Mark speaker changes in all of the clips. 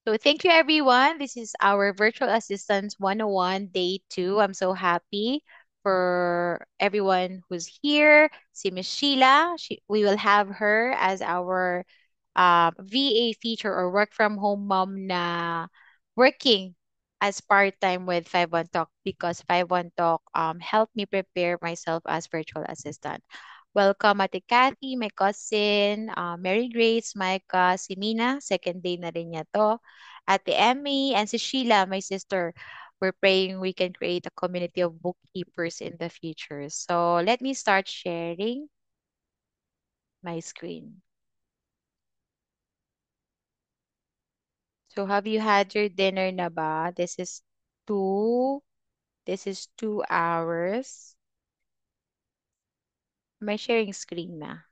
Speaker 1: So thank you everyone. This is our virtual assistants 101 day 2. I'm so happy for everyone who's here. Si Miss Sheila, we will have her as our VA feature or work from home mom na working as part-time with 51 Talk because 51 Talk helped me prepare myself as virtual assistant. Welcome Ate Kathy, my cousin, Mary Grace, Micah, si Mina, second day na rin niya to. Ate Emmy, and si Sheila, my sister. We're praying we can create a community of bookkeepers in the future. So let me start sharing my screen. So have you had your dinner na ba? This is 2 hours. Am I sharing screen na?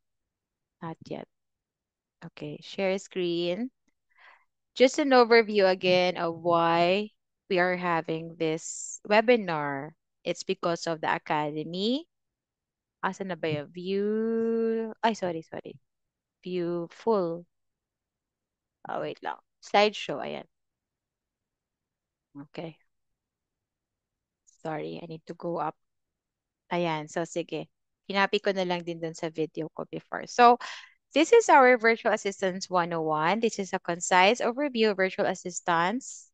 Speaker 1: Not yet. Okay, share screen. Just an overview again of why we are having this webinar. It's because of the academy. Asa na ba yung view? Ay, sorry. View full. Oh, wait lang. Slideshow, ayan. Okay. Sorry, I need to go up. Ayan, so sige. Hinapi ko na lang din dun sa video ko before. So, this is our Virtual Assistants 101. This is a concise overview of virtual assistants,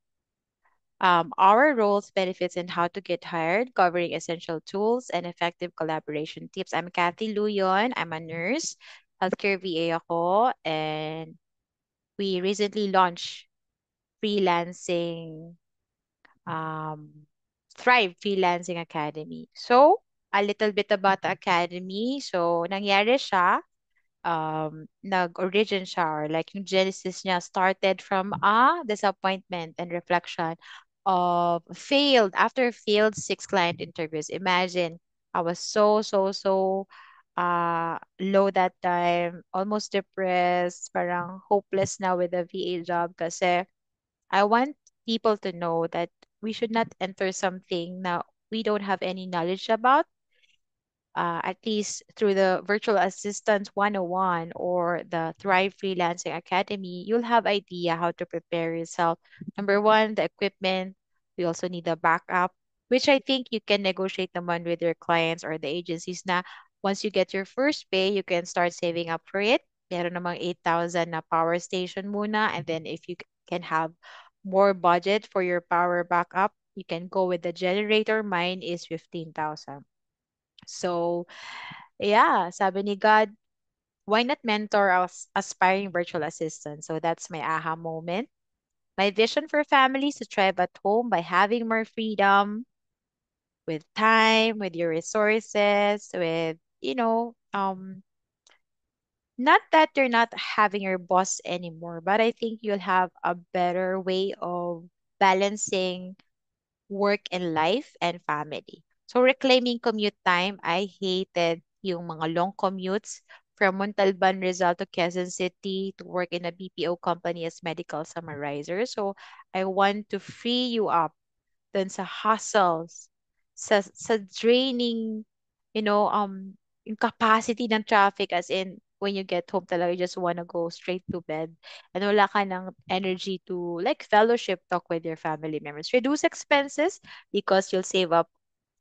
Speaker 1: our roles, benefits, and how to get hired, covering essential tools and effective collaboration tips. I'm Kathy Luyon. I'm a nurse, healthcare VA ako, and we recently launched freelancing, um, Thrive Freelancing Academy. So, a little bit about the academy. So, nangyari siya, nag-origin siya or like yung genesis niya started from a disappointment and reflection of after failed 6 client interviews. Imagine, I was so low that time, almost depressed, parang hopeless na with the VA job kasi I want people to know that we should not enter something na we don't have any knowledge about, at least through the Virtual Assistant 101 or the Thrive Freelancing Academy, you'll have idea how to prepare yourself. Number one, the equipment. We also need the backup, which I think you can negotiate naman with your clients or the agencies na once you get your first pay, you can start saving up for it. Meron namang 8,000 na power station muna. And then if you can have more budget for your power backup, you can go with the generator. Mine is 15,000. So, yeah, sabi ni God, why not mentor aspiring virtual assistants? So that's my aha moment. My vision for families to thrive at home by having more freedom with time, with your resources, with, not that you're not having your boss anymore, but I think you'll have a better way of balancing work and life and family. So reclaiming commute time, I hated yung mga long commutes from Montalban, Rizal to Quezon City to work in a BPO company as medical summarizer. So I want to free you up dun sa hustles, sa draining, yung capacity ng traffic as in when you get home talaga, you just wanna go straight to bed and wala ka ng energy to like fellowship talk with your family members. Reduce expenses because you'll save up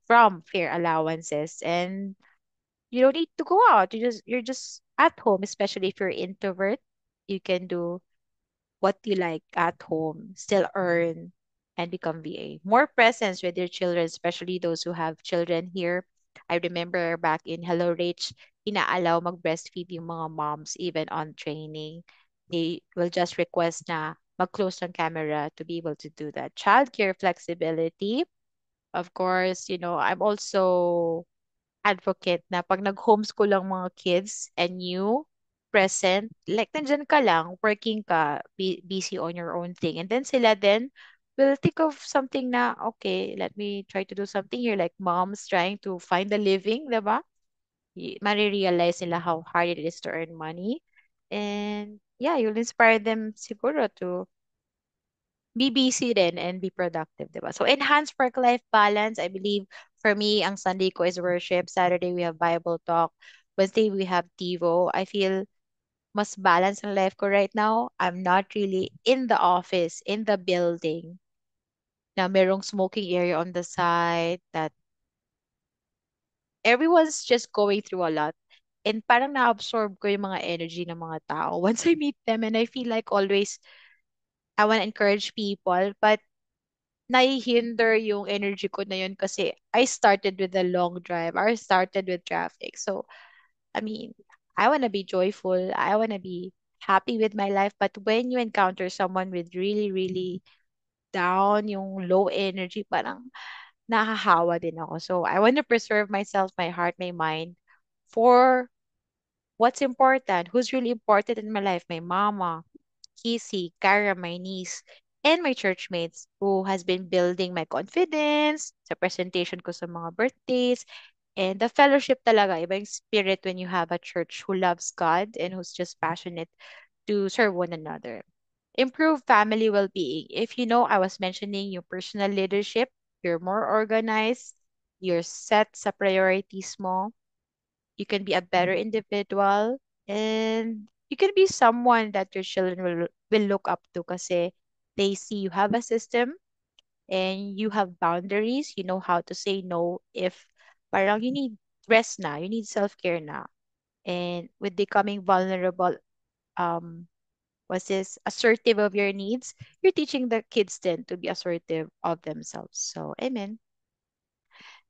Speaker 1: from fare allowances and you don't need to go out. You're just at home, especially if you're introvert. You can do what you like at home, still earn and become VA. More presence with your children, especially those who have children here. I remember back in Hello Rich, inaalaw mag-breastfeed yung mga moms even on training. They will just request na mag-close ng camera to be able to do that. Childcare flexibility. Of course, I'm also advocate na pag nag-homeschool ang mga kids and you present, like nandyan ka lang, working ka, busy on your own thing. And then sila then will think of something na, okay, let me try to do something here. Like moms trying to find a living, diba? Marirealize nila how hard it is to earn money. And yeah, you'll inspire them siguro to be busy din and be productive, diba? So enhance work-life balance. I believe for me, ang Sunday ko is worship. Saturday we have Bible talk. Wednesday we have TiVo. I feel mas balance ang life ko right now. I'm not really in the office, in the building, na merong smoking area on the side, that everyone's just going through a lot. And parang na-absorb ko yung mga energy ng mga tao once I meet them, and I feel like always I want to encourage people, but nahihinder yung energy ko na yun kasi I started with a long drive. I started with traffic. So, I mean, I want to be joyful. I want to be happy with my life. But when you encounter someone with really, really down, yung low energy, parang nahahawa din ako. So, I want to preserve myself, my heart, my mind for what's important, who's really important in my life, my mama, Kissy, Kara, my niece, and my churchmates who has been building my confidence sa presentation ko sa mga birthdays, and the fellowship talaga, iba yung spirit when you have a church who loves God and who's just passionate to serve one another. Improve family well-being. If you know, I was mentioning your personal leadership, you're more organized, you're set sa priorities mo, you can be a better individual, and you can be someone that your children will look up to kasi they see you have a system and you have boundaries. You know how to say no if parang you need rest na, you need self-care na. And with becoming vulnerable, um, was this assertive of your needs, you're teaching the kids then to be assertive of themselves. So, amen.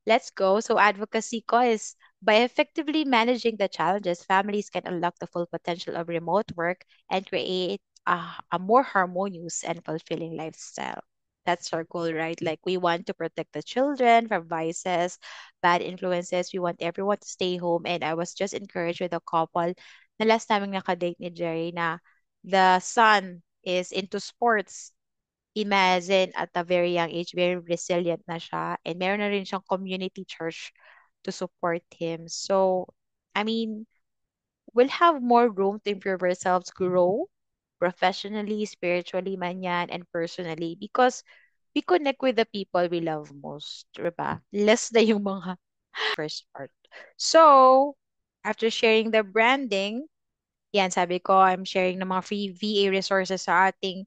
Speaker 1: Let's go. So advocacy ko is by effectively managing the challenges, families can unlock the full potential of remote work and create a more harmonious and fulfilling lifestyle. That's our goal, right? Like we want to protect the children from vices, bad influences. We want everyone to stay home. And I was just encouraged with a couple na last time nakadate ni Jerry na the son is into sports. Imagine at a very young age, very resilient na siya. And meron na rin siyang community church to support him. So, I mean, we'll have more room to improve ourselves, grow professionally, spiritually man yan, and personally because we connect with the people we love most, diba? Less na yung mga first part. So, after sharing the branding, yan, sabi ko, I'm sharing ng mga free VA resources sa ating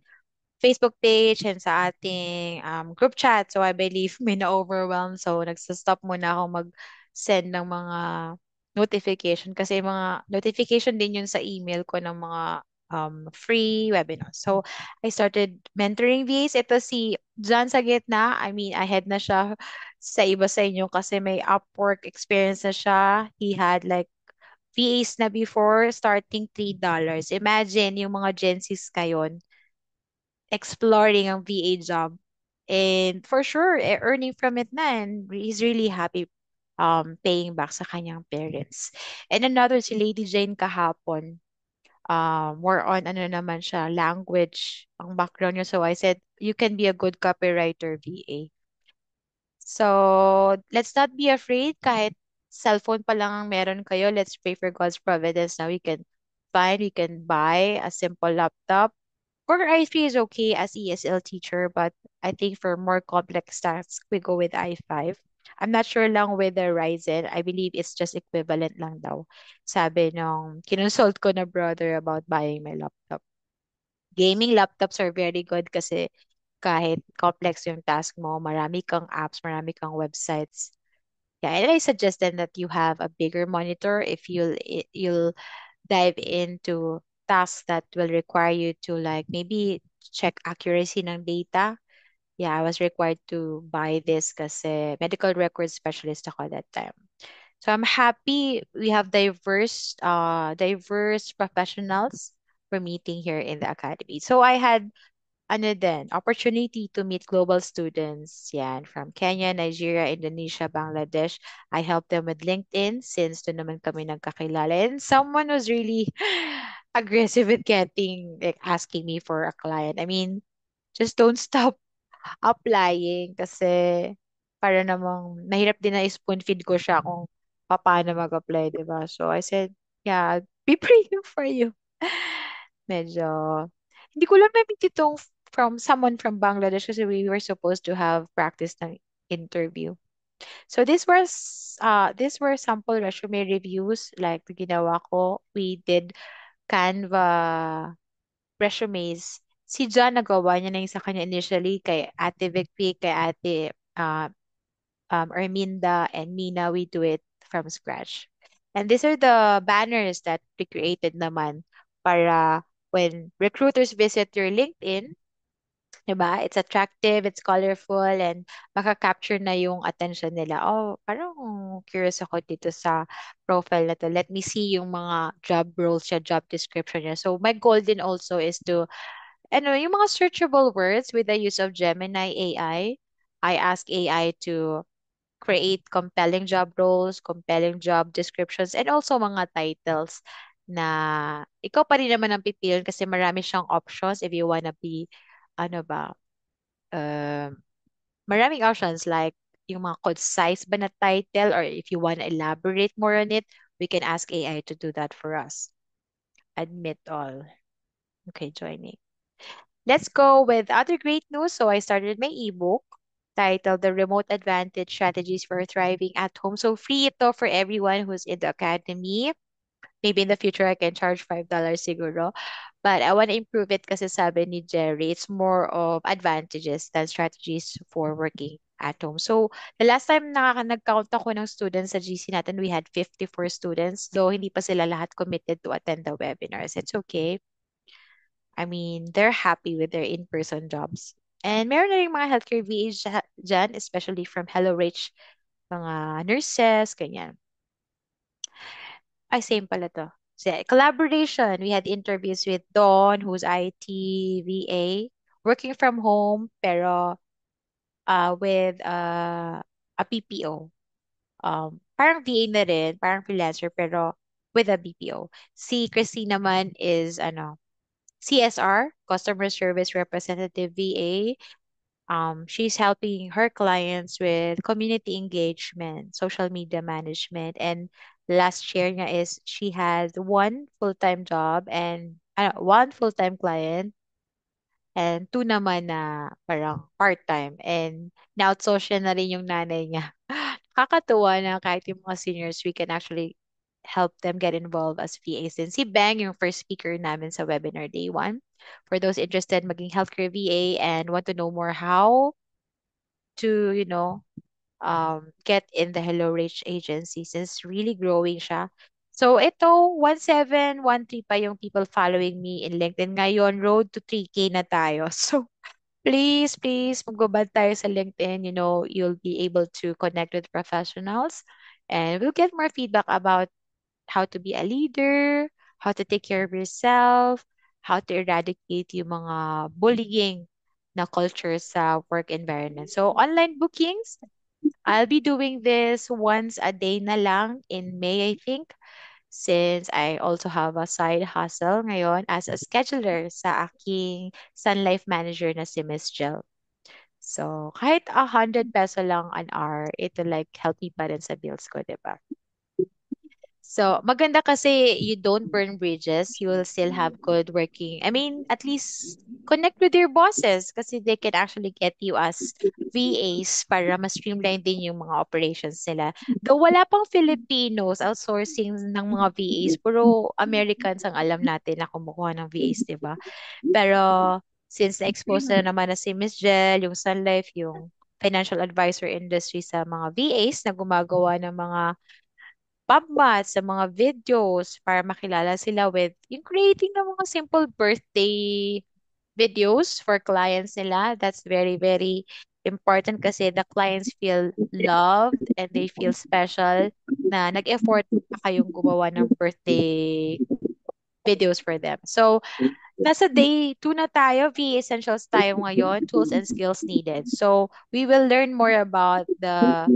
Speaker 1: Facebook page and sa ating group chat. So I believe may na-overwhelm. So nagsastop muna ako mag-send ng mga notification kasi mga notification din yun sa email ko ng mga free webinars. So I started mentoring VAs. Ito si John sa gitna. I mean, ahead na siya sa iba sa inyo kasi may Upwork experience na siya. He had like VAs na before starting $3. Imagine yung mga Gen Zs ngayon exploring ang VA job. And for sure, earning from it na and he's really happy paying back sa kanyang parents. And another si Lady Jane kahapon, more on ano naman siya, language ang background niya. So I said, you can be a good copywriter VA. So, let's not be afraid kahit cellphone pa lang ang meron kayo. Let's pray for God's providence. Now we can buy a simple laptop. Core i3 is okay as ESL teacher, but I think for more complex tasks, we go with i5. I'm not sure lang with the Ryzen. I believe it's just equivalent lang daw. Sabi nung kinonsult ko na brother about buying my laptop. Gaming laptops are very good kasi kahit complex yung task mo, marami kang apps, marami kang websites. Yeah, and I suggest then that you have a bigger monitor if you'll dive into tasks that will require you to like maybe check accuracy ng data. Yeah, I was required to buy this kasi medical record specialist ako that time. So I'm happy we have diverse professionals for meeting here in the academy. So I had ano din, opportunity to meet global students yan from Kenya, Nigeria, Indonesia, Bangladesh. I helped them with LinkedIn since doon naman kami nagkakilala. And someone was really aggressive with getting, like asking me for a client. I mean, just don't stop applying kasi para namang mahirap din na spoon feed ko siya kung paano mag-apply, di ba? So I said, yeah, be praying for you. Medyo, hindi ko lang na-meet itong from someone from Bangladesh kasi we were supposed to have practice ng interview. So these were sample resume reviews like the ginawa ko. We did Canva resumes. Si John nagawa niya na yung sa kanya initially kay Ate Vicky, kay Ate Arminda, and Mina. We do it from scratch. And these are the banners that we created naman para when recruiters visit your LinkedIn, diba? It's attractive, it's colorful, and maka-capture na yung attention nila. Oh, parang curious ako dito sa profile na to. Let me see yung mga job roles siya, job description niya. So my goal din also is to, ano, yung mga searchable words with the use of Gemini AI. I ask AI to create compelling job roles, compelling job descriptions, and also mga titles na ikaw pa rin naman ang pipiliin kasi marami siyang options if you wanna be, ano ba, um, maraming options like yung mga concise ba na title, or if you wanna elaborate more on it, we can ask AI to do that for us. Admit all. Okay, joining. Let's go with other great news. So I started my ebook titled The Remote Advantage Strategies for Thriving at Home. So free ito for everyone who's in the academy. Maybe in the future I can charge $5 siguro. But I want to improve it kasi sabi ni Jerry, it's more of advantages than strategies for working at home. So the last time nag-count ako ng students sa GC natin, we had 54 students. Though hindi pa sila lahat committed to attend the webinars. It's okay. I mean, they're happy with their in-person jobs. And meron na rin mga healthcare VAs dyan, especially from Hello Rich, mga nurses, ganyan. Ay, same pala to. So, collaboration. We had interviews with Dawn, who's IT VA, working from home, pero with a PPO. Parang VA na rin, parang freelancer, pero with a BPO. Si Christine naman is, ano, CSR, Customer Service Representative VA. She's helping her clients with community engagement, social media management, and last year niya is she has one full-time job and one full-time client and two naman na parang part-time. And na-outsource siya na rin yung nanay niya. Nakakatuwa na kahit yung mga seniors, we can actually help them get involved as VAs. And si Bang, yung first speaker namin sa webinar day one. For those interested maging healthcare VA and want to know more how to, get in the Hello Rich agency since really growing siya. So ito, 1713 pa yung people following me in LinkedIn. Ngayon, road to 3K na tayo. So please, please, magbabad tayo sa LinkedIn. You'll be able to connect with professionals and we'll get more feedback about how to be a leader, how to take care of yourself, how to eradicate yung mga bullying na culture sa work environment. So, online bookings, I'll be doing this once a day na lang in May, I think, since I also have a side hustle ngayon as a scheduler sa aking Sun Life manager na si Miss Jill. So, kahit 100 peso lang an hour, ito like help me pa rin sa bills ko, di ba? So, maganda kasi you don't burn bridges. You will still have good working. I mean, at least connect with your bosses kasi they can actually get you as VAs para ma-streamline din yung mga operations nila. Though wala pang Filipinos outsourcing ng mga VAs, puro Americans ang alam natin na kumukuha ng VAs, di ba? Pero since na-expose na naman na si Miss Jel, yung Sun Life, yung financial advisor industry sa mga VAs na gumagawa ng mga PubMat, sa mga videos para makilala sila with yung creating ng mga simple birthday videos for clients nila. That's very, very important kasi the clients feel loved and they feel special na nag-effort pa kayong gumawa ng birthday videos for them. So, nasa day 2 na tayo, VA Essentials tayo ngayon, tools and skills needed. So, we will learn more about the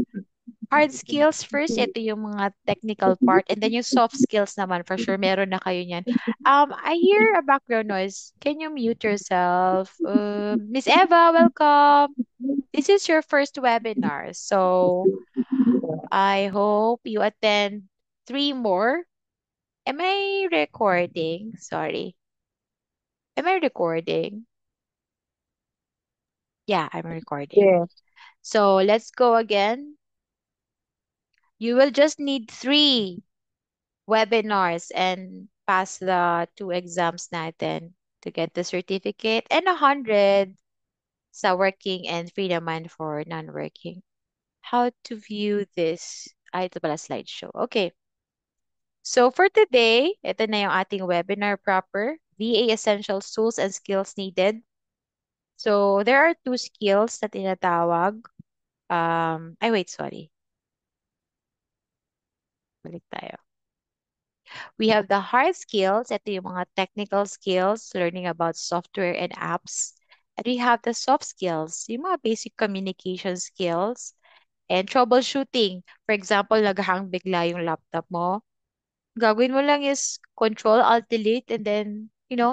Speaker 1: hard skills first, ito yung mga technical part. And then yung soft skills naman, for sure, meron na kayo niyan. I hear a background noise. Can you mute yourself? Miss Eva, welcome. This is your first webinar. So I hope you attend 3 more. Am I recording? Sorry. Am I recording? Yeah, I'm recording.
Speaker 2: Yes.
Speaker 1: So let's go again. You will just need 3 webinars and pass the two exams natin to get the certificate, and 100 sa working and free naman for non-working. How to view this? Ito pala slideshow. Okay. So for today, ito na yung ating webinar proper. VA Essentials Tools and Skills Needed. So there are two skills na tinatawag. Wait, sorry. Balik tayo. We have the hard skills, ito yung mga technical skills, learning about software and apps. And we have the soft skills, yung mga basic communication skills and troubleshooting. For example, naghahang bigla yung laptop mo. Gagawin mo lang is control, alt, delete, and then,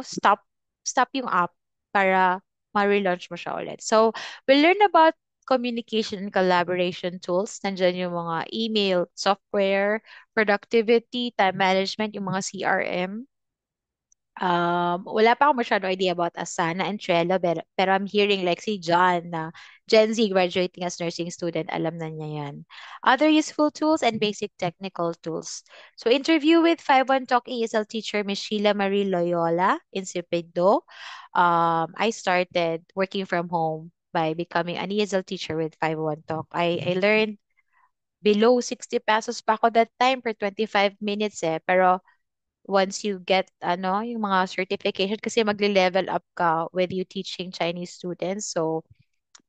Speaker 1: stop yung app para ma-relaunch mo siya ulit. So, we'll learn about communication and collaboration tools. Nandiyan yung mga email, software, productivity, time management, yung mga CRM. Wala pa ako masyado idea about Asana and Trello, pero I'm hearing like si John na Gen Z graduating as nursing student, alam na niya yan. Other useful tools and basic technical tools. So interview with 51 Talk ESL teacher Miss Sheila Marie Loyola in Sipido. I started working from home by becoming an ESL teacher with 51 Talk. I learned below 60 pesos pa ako that time per 25 minutes pero once you get yung mga certification kasi magle-level up ka with you teaching Chinese students. So,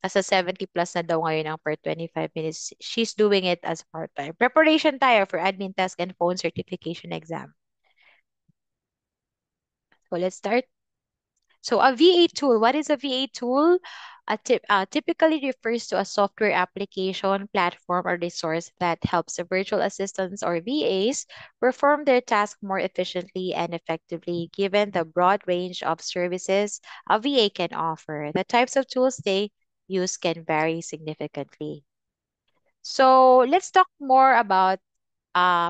Speaker 1: nasa 70 plus na daw ngayon ang per 25 minutes. She's doing it as part-time. Preparation tayo for admin task and phone certification exam. So, let's start. So a VA tool, what is a VA tool? Typically refers to a software application, platform, or resource that helps the virtual assistants or VAs perform their task more efficiently and effectively, given the broad range of services a VA can offer. The types of tools they use can vary significantly. So let's talk more about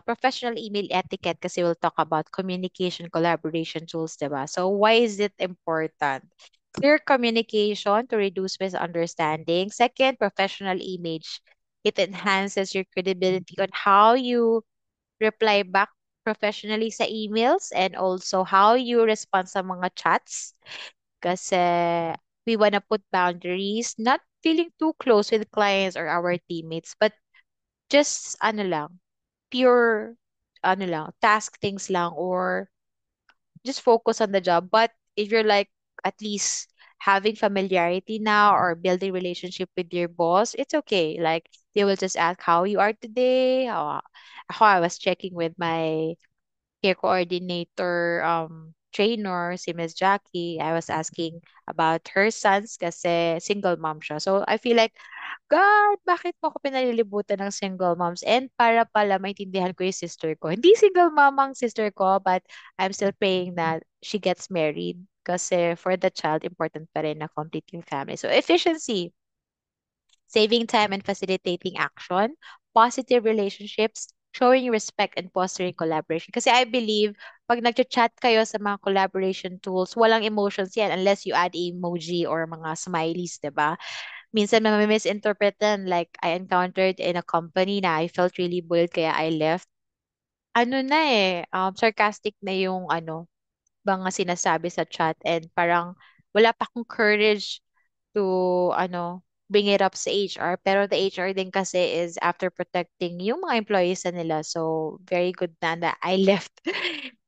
Speaker 1: professional email etiquette kasi we'll talk about communication collaboration tools, diba? So why is it important? Clear communication to reduce misunderstanding. Second, professional image. It enhances your credibility on how you reply back professionally sa emails and also how you respond sa mga chats. Kasi we wanna put boundaries, not feeling too close with clients or our teammates, but just pure task things lang or just focus on the job. But if you're like at least having familiarity now or building relationship with your boss, it's okay. Like they will just ask how you are today. How I was checking with my care coordinator trainer, si Miss Jackie. I was asking about her sons kasi single mom siya. So I feel like, God, bakit mo ako pinalilibutan ng single moms? And para pala maintindihan ko yung sister ko. Hindi single mom ang sister ko, but I'm still praying that she gets married kasi for the child, important pa rin na complete yung family. So efficiency, saving time and facilitating action, positive relationships, showing respect and fostering collaboration. Kasi I believe, pag nag-chat kayo sa mga collaboration tools, walang emotions yan unless you add emoji or mga smileys, di ba? Minsan may misinterpretan, like I encountered in a company na I felt really bullied kaya I left. Sarcastic na yung mga sinasabi sa chat and parang wala pa akong courage to bring it up sa HR, pero the HR din kasi is after protecting yung mga employees na nila, so very good na I left.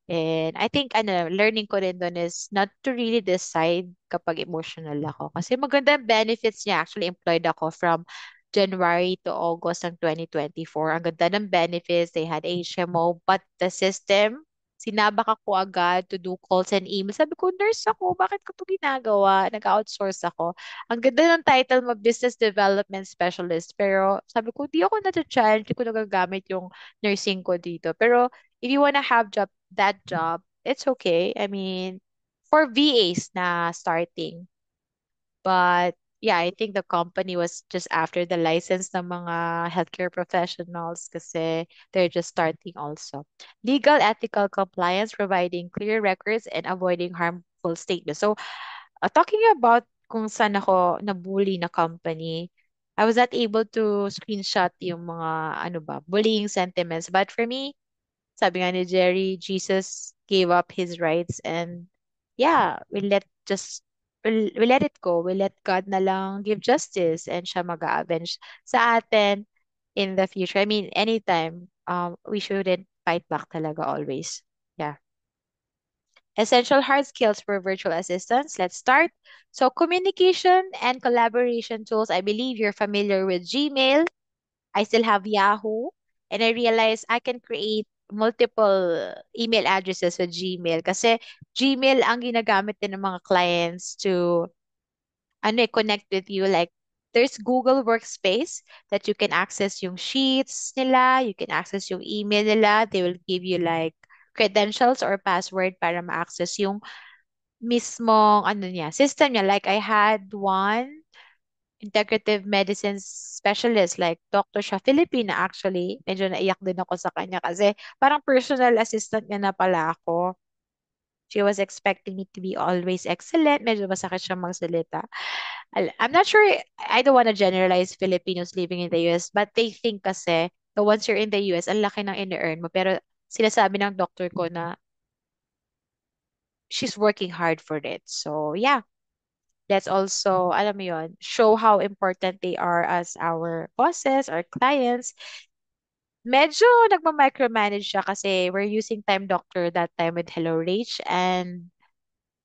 Speaker 1: And I think learning ko rin doon is not to really decide kapag emotional ako kasi maganda ang benefits niya. Actually employed ako from January to August ng 2024. Ang ganda ng benefits, they had HMO, but the system, sinabak ako agad to do calls and emails. Sabi ko, nurse ako, bakit ko ito ginagawa? Nag-outsource ako. Ang ganda ng title mo, Business Development Specialist. Pero sabi ko, di ako na-challenge, di ko nagagamit yung nursing ko dito. Pero if you wanna have that job, it's okay. I mean, for VAs na starting. But yeah, I think the company was just after the license ng mga healthcare professionals kasi they're just starting also. Legal ethical compliance, providing clear records and avoiding harmful statements. So, talking about kung saan ako nabully na company, I was not able to screenshot yung mga bullying sentiments. But for me, sabi nga ni Jerry, Jesus gave up his rights, and yeah, we let it go. We let God na lang give justice, and siya mag-avenge sa atin in the future. I mean, anytime, we shouldn't fight back talaga always. Yeah. Essential hard skills for virtual assistants. Let's start. So, communication and collaboration tools. I believe you're familiar with Gmail. I still have Yahoo. And I realized I can create multiple email addresses with Gmail kasi Gmail ang ginagamit din ng mga clients to connect with you. Like, there's Google Workspace that you can access yung sheets nila, you can access yung email nila. They will give you like credentials or password para ma-access yung mismong system niya. Like, I had one integrative medicine specialist, like Dr. siya, Filipina actually. Medyo naiyak din ako sa kanya kasi parang personal assistant niya na pala ako. She was expecting me to be always excellent. Medyo masakit siya magsalita. I'm not sure, I don't want to generalize Filipinos living in the US, but they think kasi the once you're in the US, ang laki ng ini-earn mo. Pero sinasabi ng doctor ko na she's working hard for it. So, yeah. Let's also, alam mo yun, show how important they are as our bosses, our clients. Medyo nagma-micromanage siya kasi we're using Time Doctor that time with Hello Rach, and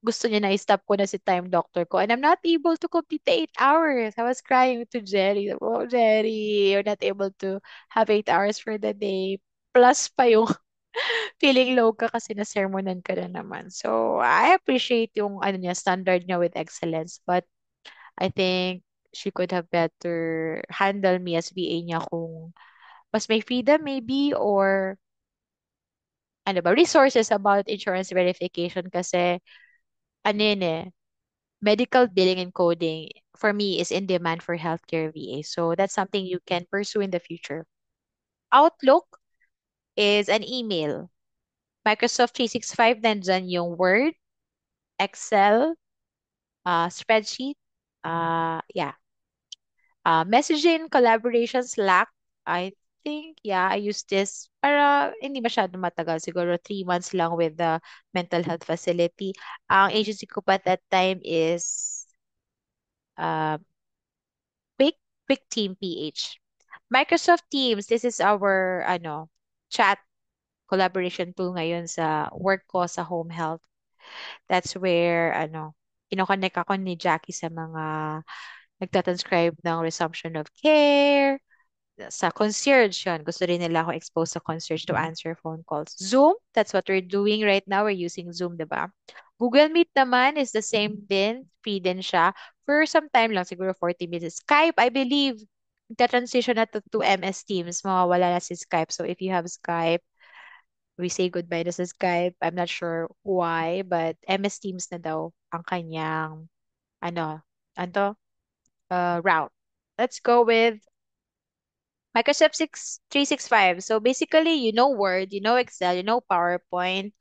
Speaker 1: gusto niya na i-stop ko na si Time Doctor ko, and I'm not able to complete the 8 hours. I was crying to Jerry. Oh, Jerry, you're not able to have 8 hours for the day. Plus pa yung feeling low ka kasi na-sermonan ka na naman. So, I appreciate yung standard niya with excellence. But I think she could have better handle me as VA niya kung mas may freedom maybe, or resources about insurance verification kasi medical billing and coding for me is in demand for healthcare VA. So that's something you can pursue in the future. Outlook is an email. Microsoft 365, nandyan yung Word, Excel, spreadsheet, yeah. Messaging, collaboration, Slack. I think, yeah, I used this para hindi masyado matagal. Siguro 3 months lang with the mental health facility. Ang agency ko pa at that time is uh, Quick, Quick Team PH. Microsoft Teams, this is our chat collaboration tool ngayon sa work ko sa home health. That's where kinoconnect ako ni Jackie sa mga nagtatranscribe ng resumption of care, sa concierge yun. Gusto rin nila ako expose sa concierge to answer phone calls. Zoom, that's what we're doing right now. We're using Zoom, diba? Google Meet naman is the same din. Free din siya. For some time lang, siguro 40 minutes. Skype, I believe, transition na to MS Teams. Mawawala na si Skype. So if you have Skype, we say goodbye na sa Skype. I'm not sure why, but MS Teams na daw ang kanyang, ano, ano, route. Let's go with Microsoft 365. So basically, you know Word, you know Excel, you know PowerPoint.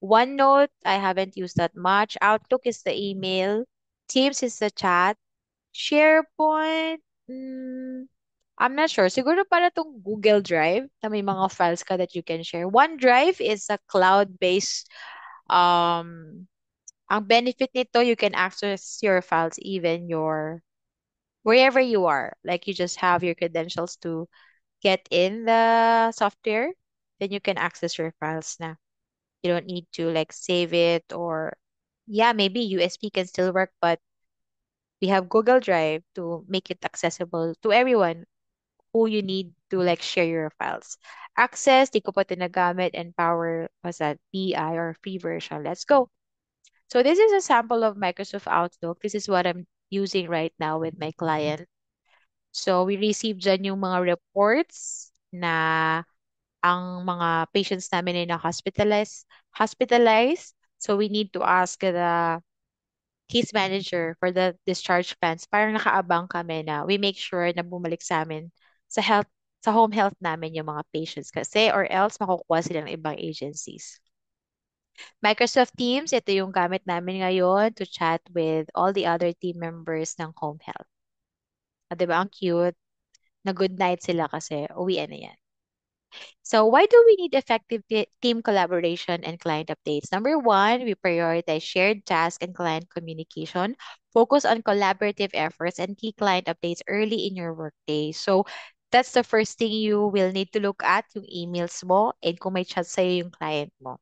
Speaker 1: OneNote, I haven't used that much. Outlook is the email. Teams is the chat. SharePoint, I'm not sure. Siguro para tong Google Drive na may mga files ka that you can share. OneDrive is a cloud-based, um, ang benefit nito, you can access your files even wherever you are. Like, you just have your credentials to get in the software, then you can access your files na. You don't need to like save it, or yeah, maybe USB can still work, but we have Google Drive to make it accessible to everyone who you need to like share your files. Access, di ko pa tinagamit, and Power, was that BI or free version. Let's go. So this is a sample of Microsoft Outlook. This is what I'm using right now with my client. So we received dyan yung mga reports na ang mga patients namin ay hospitalized. So we need to ask the case manager for the discharge plans. Parang nakaabang kami na we make sure na bumalik sa amin sa home health namin yung mga patients kasi, or else makukuha sila ng ibang agencies. Microsoft Teams, ito yung gamit namin ngayon to chat with all the other team members ng home health. Diba, ang cute? Na good night sila kasi uwian na yan. So, why do we need effective team collaboration and client updates? Number one, we prioritize shared tasks and client communication. Focus on collaborative efforts and key client updates early in your workday. So, that's the first thing you will need to look at, yung emails mo and kung may chat sa'yo yung client mo.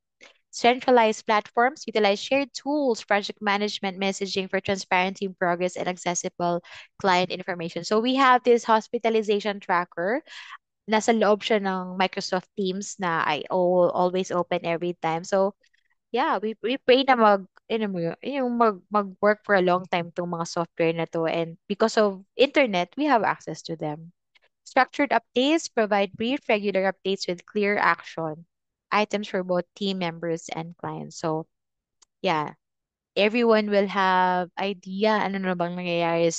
Speaker 1: Centralized platforms utilize shared tools, project management, messaging for transparency in progress and accessible client information. So we have this hospitalization tracker. Nasa loob siya ng Microsoft Teams na always open every time. So, yeah, we pray na mag-work for a long time tong mga software na to. And because of internet, we have access to them. Structured updates provide brief, regular updates with clear action items for both team members and clients. So, yeah, everyone will have idea ano na bang nangyayari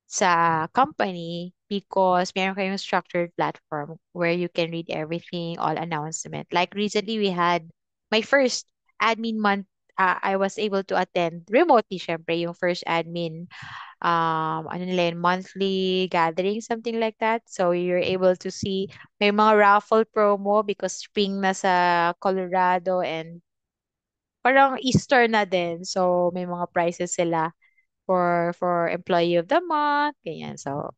Speaker 1: sa company because meron kayong structured platform where you can read everything, all announcement. Like recently, we had my first admin month. I was able to attend remotely, syempre, yung first admin, ano nila yun, monthly gathering, something like that. So you're able to see may mga raffle promo because spring na sa Colorado and parang Easter na din. So may mga prizes sila for employee of the month, ganyan. So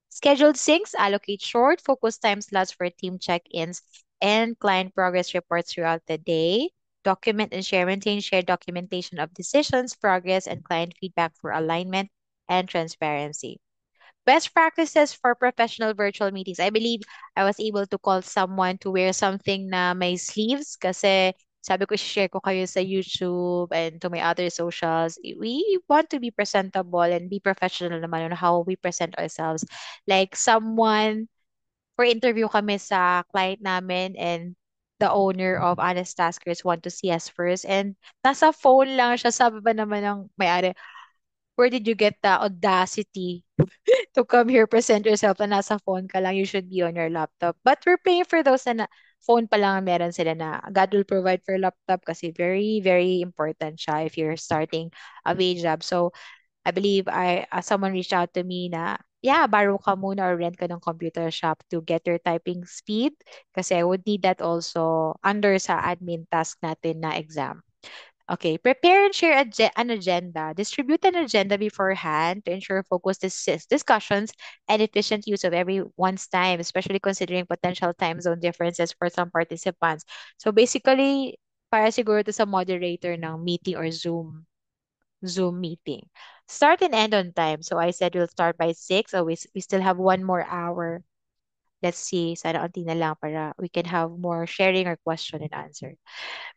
Speaker 1: scheduled syncs allocate short, focus time slots for team check-ins and client progress reports throughout the day. Document and share, maintain shared documentation of decisions, progress, and client feedback for alignment and transparency. Best practices for professional virtual meetings. I believe I was able to call someone to wear something na may sleeves kasi sabi ko, share ko kayo sa YouTube and to my other socials. We want to be presentable and be professional naman on how we present ourselves. Like someone, for interview kami sa client namin and the owner of Honest Taskers want to see us first. And nasa phone lang siya. Sabi ba naman ng may-ari, where did you get the audacity to come here, present yourself na nasa phone ka lang, you should be on your laptop. But we're paying for those na phone pa lang ang meron sila na God will provide for laptop kasi very, very important siya if you're starting a wage job. So, I believe someone reached out to me na, yeah, borrow ka muna or rent ka ng computer shop to get your typing speed kasi I would need that also under sa admin task natin na exam. Okay, prepare and share an agenda. Distribute an agenda beforehand to ensure focused discussions and efficient use of everyone's time, especially considering potential time zone differences for some participants. So basically, para siguro to sa moderator ng meeting or Zoom meeting. Start and end on time. So I said we'll start by 6. So we still have 1 more hour. Let's see, sana onti na lang para we can have more sharing or question and answer.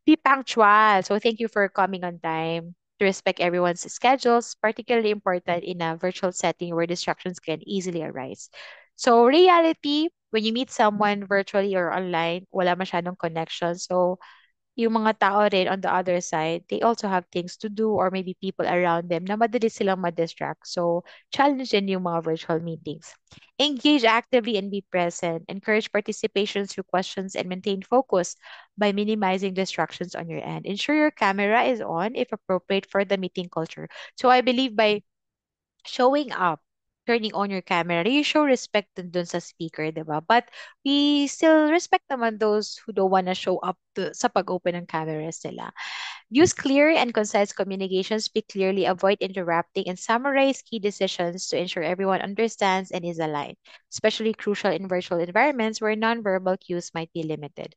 Speaker 1: Be punctual. So thank you for coming on time. To respect everyone's schedules, particularly important in a virtual setting where distractions can easily arise. So reality, when you meet someone virtually or online, wala masyadong connection. So yung mga tao rin on the other side, they also have things to do or maybe people around them na madali silang ma-distract. So, challenge din yung mga virtual meetings. Engage actively and be present. Encourage participation through questions and maintain focus by minimizing distractions on your end. Ensure your camera is on if appropriate for the meeting culture. So, I believe by showing up, turning on your camera, you show respect dun sa speaker, di ba? But we still respect naman those who don't wanna show up sa pag-open ng cameras nila. Use clear and concise communication, speak clearly, avoid interrupting, and summarize key decisions to ensure everyone understands and is aligned, especially crucial in virtual environments where nonverbal cues might be limited.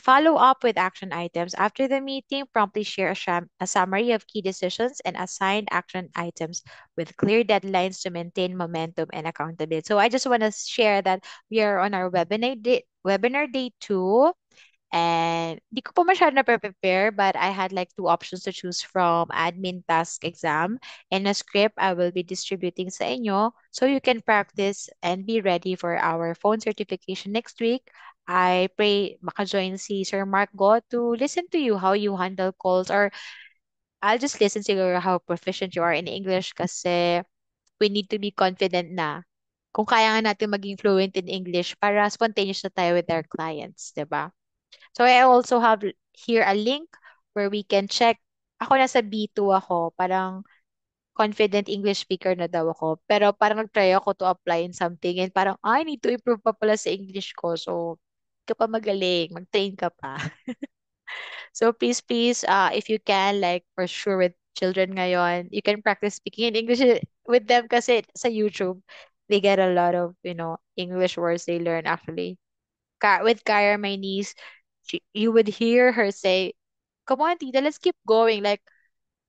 Speaker 1: Follow up with action items. After the meeting, promptly share a summary of key decisions and assigned action items with clear deadlines to maintain momentum and accountability. So I just want to share that we are on our webinar day 2. And di ko pa masyado na prepare, but I had like two options to choose from: admin task exam and a script I will be distributing sa inyo so you can practice and be ready for our phone certification next week. I pray maka-join si Sir Mark Go to listen to you how you handle calls, or I'll just listen to you how proficient you are in English kasi we need to be confident na kung kaya nga natin maging fluent in English para spontaneous na tayo with our clients, 'di ba? So I also have here a link where we can check. Ako nasa B2 ako. Parang confident English speaker na daw ako. Pero parang nag-try ako to apply in something and parang, I need to improve pa pala sa English ko. So, ka pa magaling, mag-train ka pa. So please, please, if you can, like for sure with children ngayon, you can practice speaking in English with them kasi sa YouTube, they get a lot of, English words they learn actually. With Kara, my niece, you would hear her say, come on, tita, let's keep going. Like,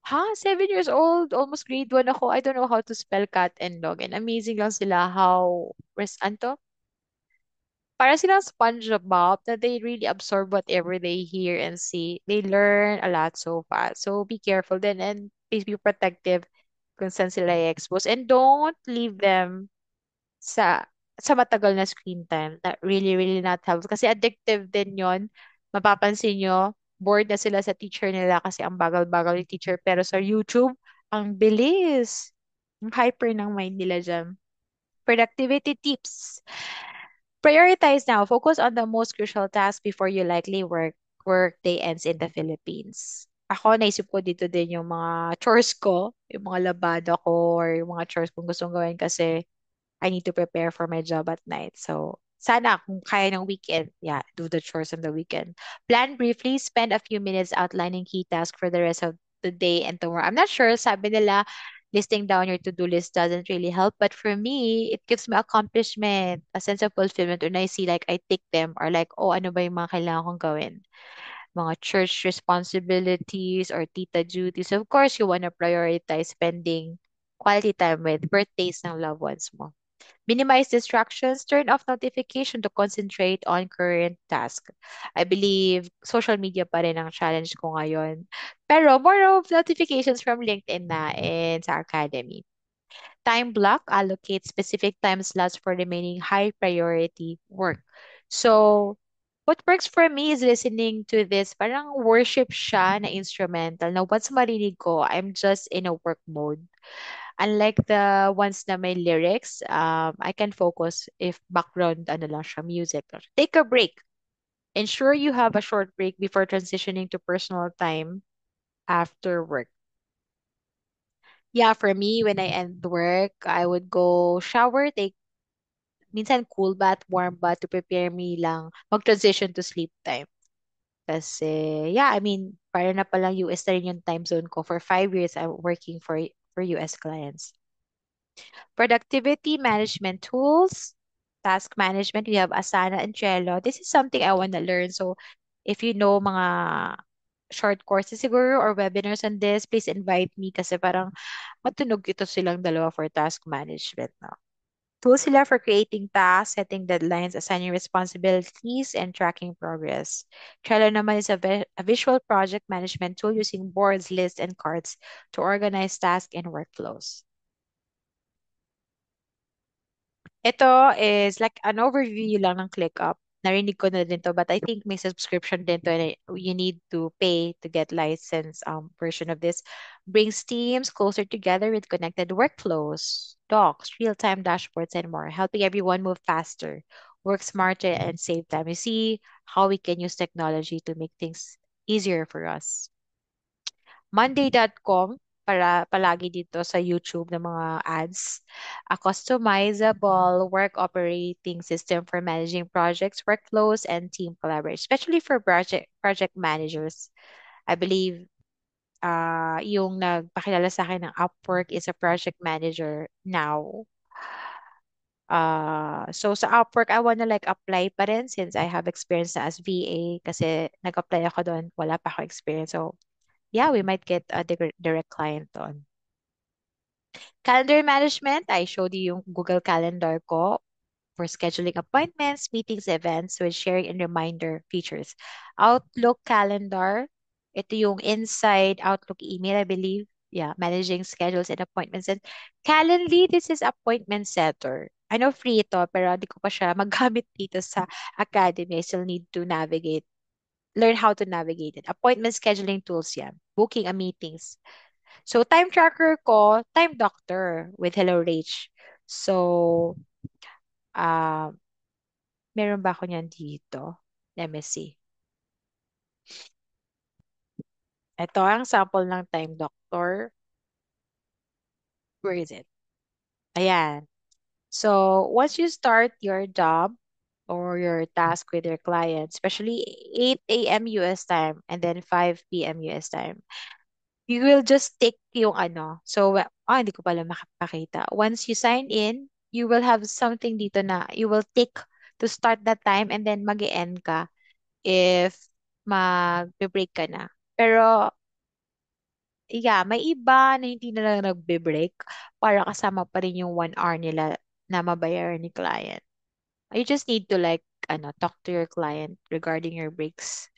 Speaker 1: 7 years old, almost grade one ako. I don't know how to spell cat and dog. And amazing lang sila how, anto? Para silang SpongeBob na they really absorb whatever they hear and see. They learn a lot so fast. So be careful then and please be protective kung saan sila i-expose. And don't leave them sa sa matagal na screen time. That really, really not helpful. Kasi addictive din yon. Mapapansin nyo, bored na sila sa teacher nila kasi ang bagal-bagal ni teacher. Pero sa YouTube, ang bilis. Ang hyper ng mind nila dyan. Productivity tips. Prioritize now. Focus on the most crucial task before you likely work day ends in the Philippines. Ako, naisip ko dito din yung mga chores ko, yung mga labada ko, or yung mga chores kong gustong gawin kasi I need to prepare for my job at night. So, sana kung kaya ng weekend, yeah, do the chores on the weekend. Plan briefly, spend a few minutes outlining key tasks for the rest of the day and tomorrow. I'm not sure, sabi nila, listing down your to-do list doesn't really help, but for me, it gives me accomplishment, a sense of fulfillment when I see like I tick them or like, oh, ano ba yung mga kailangan kong gawin? Mga church responsibilities or tita duties. Of course, you want to prioritize spending quality time with birthdays ng loved ones mo. Minimize distractions, turn off notification to concentrate on current task. I believe social media pa rin ang challenge ko ngayon. Pero more of notifications from LinkedIn na and sa academy. Time block, allocate specific time slots for remaining high priority work. So, what works for me is listening to this parang worship siya na instrumental na once marinig ko, I'm just in a work mode. Unlike the ones na may lyrics, I can focus if background ano lang siya, music. Take a break. Ensure you have a short break before transitioning to personal time after work. Yeah, for me, when I end work, I would go shower, take minsan cool bath, warm bath to prepare me lang mag-transition to sleep time. Kasi, yeah, I mean, para na palang US na rin yung time zone ko. For 5 years, I'm working for US clients. Productivity management tools, task management, we have Asana and Trello. This is something I want to learn. So, if you know mga short courses siguro or webinars on this, please invite me kasi parang matunog ito silang dalawa for task management. No? Tools sila for creating tasks, setting deadlines, assigning responsibilities, and tracking progress. Trello naman is a visual project management tool using boards, lists, and cards to organize tasks and workflows. Ito is like an overview lang ng ClickUp. Narinig ko na din to, but I think may subscription din to and you need to pay to get license version of this. Brings teams closer together with connected workflows, docs, real-time dashboards, and more, helping everyone move faster, work smarter, and save time. You see how we can use technology to make things easier for us. Monday.com para palagi dito sa YouTube ng mga ads. A customizable work operating system for managing projects, workflows, and team collaboration, especially for project managers. I believe yung nagpakilala sa akin ng Upwork is a project manager now. So sa Upwork, I wanna like apply pa rin since I have experience na as VA kasi nag-apply ako doon, wala pa ako experience. So yeah, we might get a direct client on. Calendar management, I showed you yung Google Calendar ko for scheduling appointments, meetings, events with sharing and reminder features. Outlook Calendar, ito yung inside Outlook email, I believe. Yeah, managing schedules and appointments. And Calendly, this is appointment setter. I know free ito, pero di ko pa siya magamit dito sa academy. I still need to learn how to navigate it. Appointment scheduling tools yan. Booking a meetings. So, time tracker ko, Time Doctor with Hello Rach. So, ah meron ba ako niyan dito? Let me see. Ito ang sample ng Time Doctor. Where is it? Ayan. So once you start your job or your task with your client, especially 8 a.m. US time and then 5 p.m. US time, you will just tick yung ano. So, hindi ko pala makapakita. Once you sign in, you will have something dito na you will tick to start that time and then mag-end ka if mag-break ka na. Pero, yeah, may iba na hindi na lang nagbe-break para kasama pa rin yung 1 hour nila na mabayaran ni client. You just need to like, talk to your client regarding your breaks.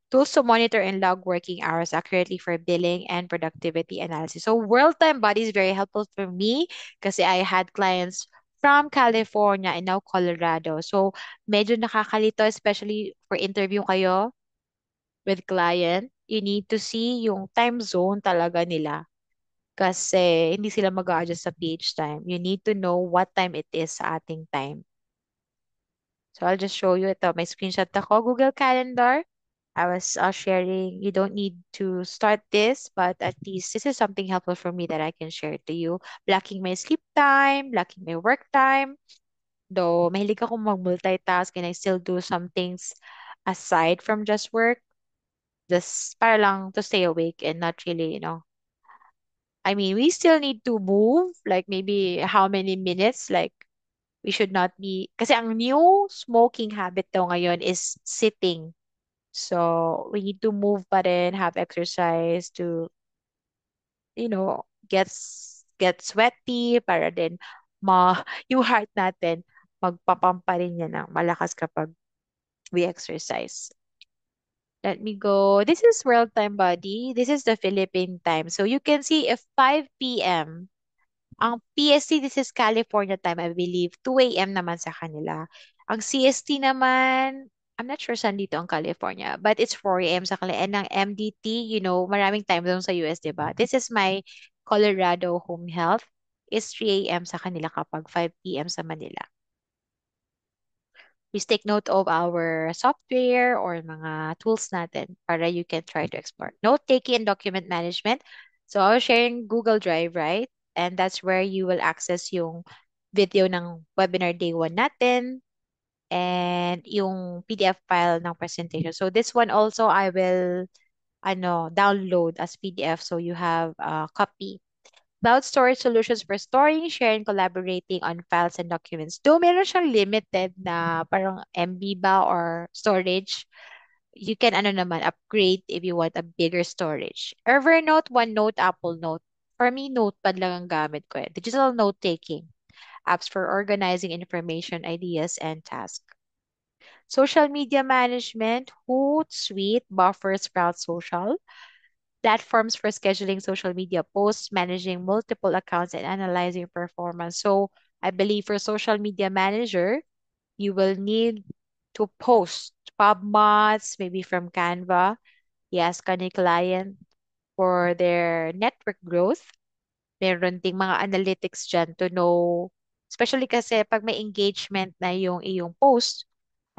Speaker 1: Tools to monitor and log working hours accurately for billing and productivity analysis. So World Time Body is very helpful for me kasi I had clients from California and now Colorado. So medyo nakakalito, especially for interview kayo with client. You need to see yung time zone talaga nila kasi hindi sila mag-adjust sa PH time. You need to know what time it is sa ating time. So I'll just show you ito. May screenshot ako. Google Calendar. I was sharing, you don't need to start this, but at least this is something helpful for me that I can share to you. Blocking my sleep time, blocking my work time. Though mahilig ako mag-multitask and I still do some things aside from just work, just para lang to stay awake and not really, I mean, we still need to move, like maybe how many minutes, like we should not be, kasi ang new smoking habit daw ngayon is sitting. So we need to move pa rin, have exercise to, get sweaty para din yung heart natin magpapump pa rin yan ng malakas kapag we exercise. Let me go. This is World Time Body. This is the Philippine time. So you can see if 5 p.m. Ang PST, this is California time, I believe. 2 a.m. naman sa kanila. Ang CST naman, I'm not sure saan dito ang California, but it's 4 a.m. sa kanila. And ang MDT, maraming time zone sa US, di ba? This is my Colorado home health. It's 3 a.m. sa kanila kapag 5 p.m. sa Manila. Please take note of our software or mga tools natin para you can try to explore. Note-taking and document management. So I was sharing Google Drive, right? And that's where you will access yung video ng webinar day 1 natin and yung PDF file ng presentation. So this one also I will download as PDF so you have a copy. Cloud storage solutions for storing, sharing, collaborating on files and documents. Though meron siyang limited na parang MB ba or storage, you can naman upgrade if you want a bigger storage. Evernote, OneNote, Apple Note. For me, Notepad lang ang gamit ko eh. Digital note-taking. Apps for organizing information, ideas, and tasks. Social media management, Hootsuite, Buffer, Sprout Social. Platforms for scheduling social media posts, managing multiple accounts, and analyzing performance. So I believe for social media manager, you will need to post PubMods, maybe from Canva. Yes, ka ni client for their network growth. Meron ding mga analytics dyan to know, especially kasi pag may engagement na yung iyong post,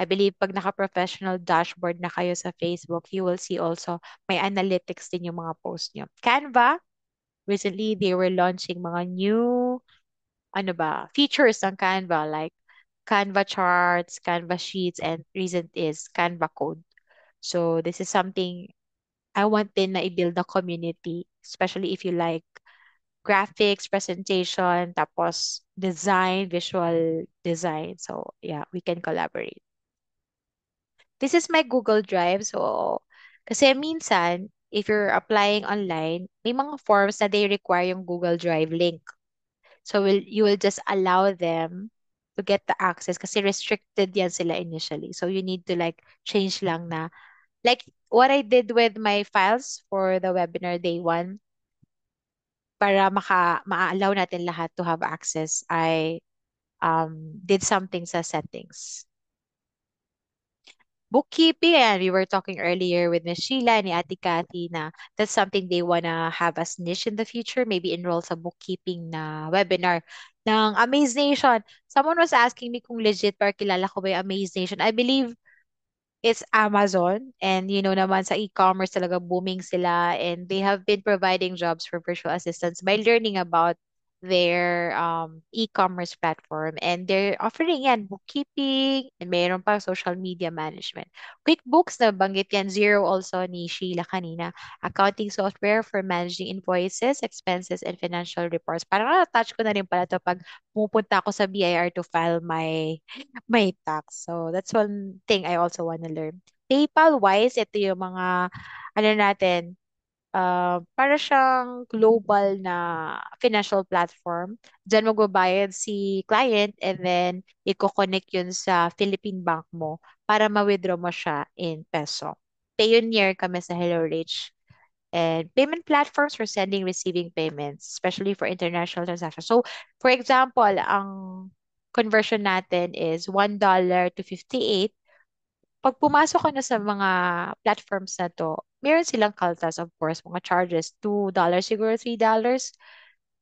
Speaker 1: I believe pag naka-professional dashboard na kayo sa Facebook, you will see also may analytics din yung mga post nyo. Canva, recently they were launching mga new, features ng Canva like Canva charts, Canva sheets, and recent is Canva code. So this is something I want din na i-build the community, especially if you like graphics, presentation, tapos design, visual design. So yeah, we can collaborate. This is my Google Drive. So, kasi minsan, if you're applying online, may mga forms na they require yung Google Drive link. So, you will just allow them to get the access kasi restricted yan sila initially. So, you need to like change lang na. Like, what I did with my files for the webinar day 1, para ma-allow natin lahat to have access, I did something sa settings. Bookkeeping, and we were talking earlier with Miss Sheila and ni Ate Cathy na that's something they wanna have as niche in the future. Maybe enroll sa bookkeeping na webinar ng Amaze Nation. Someone was asking me kung legit or kilala ko ba yung Amaze Nation. I believe it's Amazon and naman sa e-commerce talaga booming sila and they have been providing jobs for virtual assistants by learning about their e-commerce platform, and they're offering yan bookkeeping and mayroon pa social media management. QuickBooks na banggit yan, Zero also ni Sheila kanina, accounting software for managing invoices, expenses, and financial reports. Parang na-touch ko na rin pala to pag pumupunta ako sa BIR to file my tax. So that's one thing I also want to learn. PayPal wise, ito yung mga ano natin, para siyang global na financial platform. Diyan magbabayad si client and then i-connect yun sa Philippine bank mo para ma-withdraw mo siya in peso. Payoneer kami sa HelloRich. And payment platforms for sending, receiving payments, especially for international transactions. So, for example, ang conversion natin is $1 to 58. Pag pumasok ka na sa mga platforms na to, meron silang kaltas, of course, mga charges, $2, siguro $3.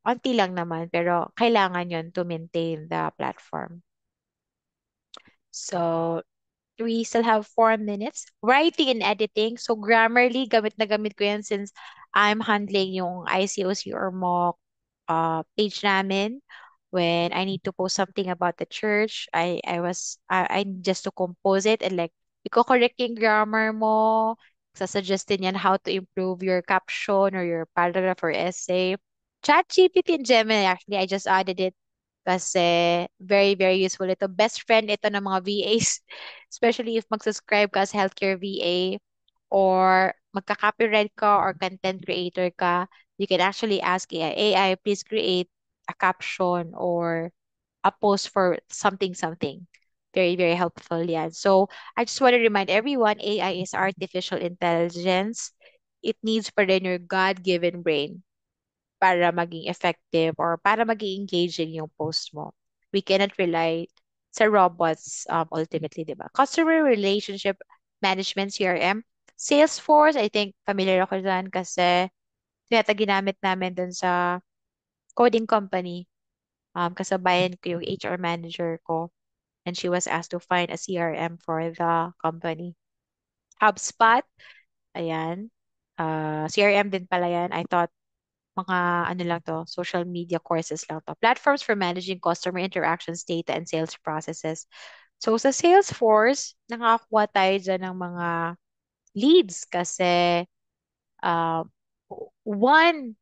Speaker 1: Onti lang naman, pero kailangan yon to maintain the platform. So, we still have 4 minutes. Writing and editing. So, Grammarly, gamit na gamit ko yan since I'm handling yung ICOC or mock page namin. When I need to post something about the church, I just to compose it and like, i-correct yung grammar mo, sasuggestin yan how to improve your caption or your paragraph or essay. ChatGPT and Gemini, actually, I just added it kasi very, very useful ito. Best friend ito ng mga VAs, especially if mag-subscribe ka sa healthcare VA or magka-copyright ka or content creator ka, you can actually ask AI, please create a caption or a post for something, something. Very, very helpful yan. So I just want to remind everyone, AI is artificial intelligence. It needs pa rin your God-given brain para maging effective or para maging engaging yung post mo. We cannot rely sa robots ultimately, di ba? Customer Relationship Management, CRM. Salesforce, I think familiar ako dyan kasi tinata ginamit namin dun sa coding company. Kasabayan ko yung HR manager ko and she was asked to find a CRM for the company. HubSpot, ayan. CRM din pala yan. I thought mga ano lang to, social media courses lang to. Platforms for managing customer interactions, data, and sales processes. So sa Salesforce, nakakakuha tayo dyan ng mga leads kasi uh, one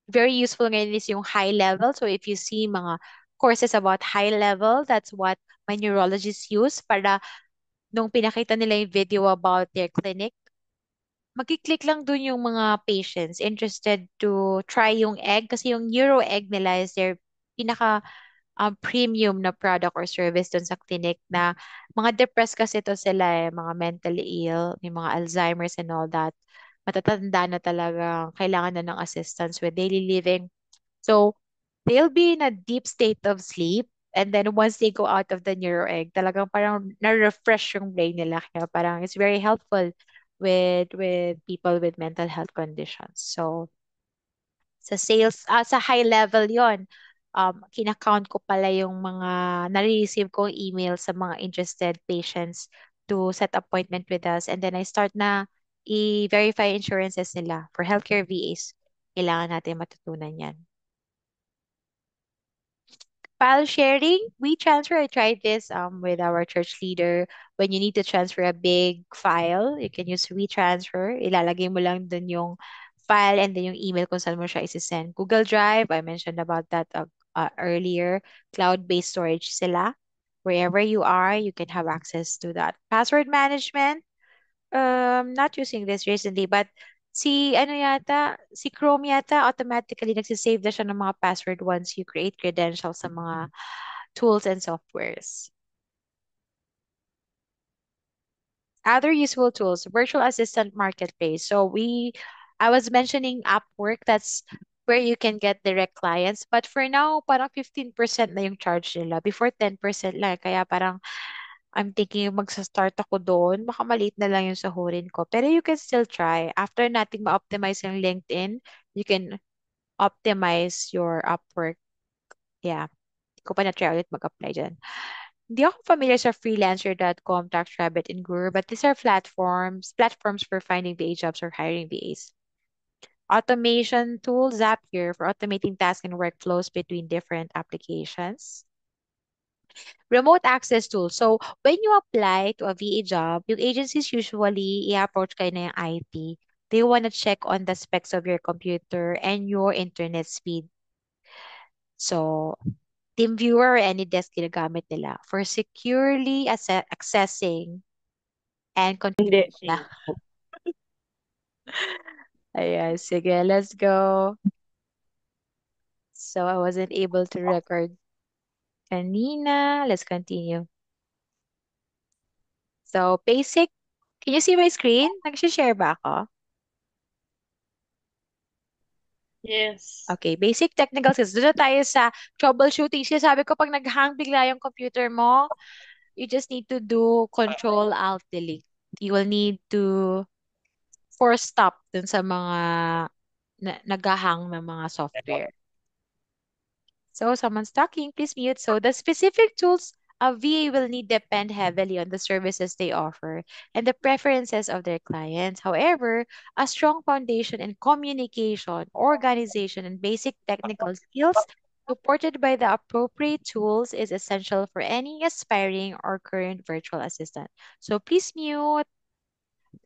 Speaker 1: very useful ngayon is yung high level. So if you see mga courses about high level, that's what my neurologists use para nung pinakita nila yung video about their clinic, magkiklik lang dun yung mga patients interested to try yung egg kasi yung neuro egg nila is their pinaka premium na product or service dun sa clinic na mga depressed kasi to sila mga mentally ill, may mga Alzheimer's and all that. Matatanda na talaga, kailangan na ng assistance with daily living. So, they'll be in a deep state of sleep. And then once they go out of the neuro egg, talagang parang na-refresh yung brain nila. Kaya parang it's very helpful with people with mental health conditions. So, sa sales, sa high level yon, kinakount ko pala yung mga nare-receive kong email sa mga interested patients to set appointment with us. And then I start na i-verify insurances nila for healthcare VAs. Kailangan natin matutunan yan. File sharing, WeTransfer, I tried this with our church leader. When you need to transfer a big file, you can use WeTransfer. Ilalagay mo lang dun yung file and then yung email kung saan mo siya isi-send. Google Drive, I mentioned about that earlier. Cloud-based storage sila. Wherever you are, you can have access to that. Password management, not using this recently, but si Chrome yata automatically nagsisave na siya ng mga password once you create credentials sa mga tools and softwares. Other useful tools, virtual assistant marketplace. I was mentioning Upwork, that's where you can get direct clients. But for now, parang 15% na yung charge nila. Before 10% lang. Kaya parang I'm thinking magsa-start ako doon. Baka maliit na lang yung sahurin ko. Pero you can still try. After nating ma-optimize yung LinkedIn, you can optimize your Upwork. Yeah. Hindi ko pa na-try ulit mag-apply dyan. Hindi ako familiar sa freelancer.com, TaxRabbit, and Guru, but these are platforms for finding VA jobs or hiring VAs. Automation tool Zapier for automating tasks and workflows between different applications. Remote access tool. So, when you apply to a VA job, yung agencies usually i-approach kayo na yung IT. They want to check on the specs of your computer and your internet speed. So, TeamViewer or any desk ginagamit nila for securely accessing and
Speaker 2: Hindi.
Speaker 1: contributing na. Ayan, sige, let's go. So, I wasn't able to record kanina. Let's continue. So, basic. Can you see my screen? Nag-share ba ako?
Speaker 2: Yes.
Speaker 1: Okay, basic technical skills. Doon na tayo sa troubleshooting. Sabi ko, pag nag-hang bigla yung computer mo, you just need to do Control Alt Delete. You will need to force stop dun sa mga nag-hang na mga software. So, someone's talking, please mute. So, the specific tools a VA will need depend heavily on the services they offer and the preferences of their clients. However, a strong foundation in communication, organization, and basic technical skills supported by the appropriate tools is essential for any aspiring or current virtual assistant. So, please mute.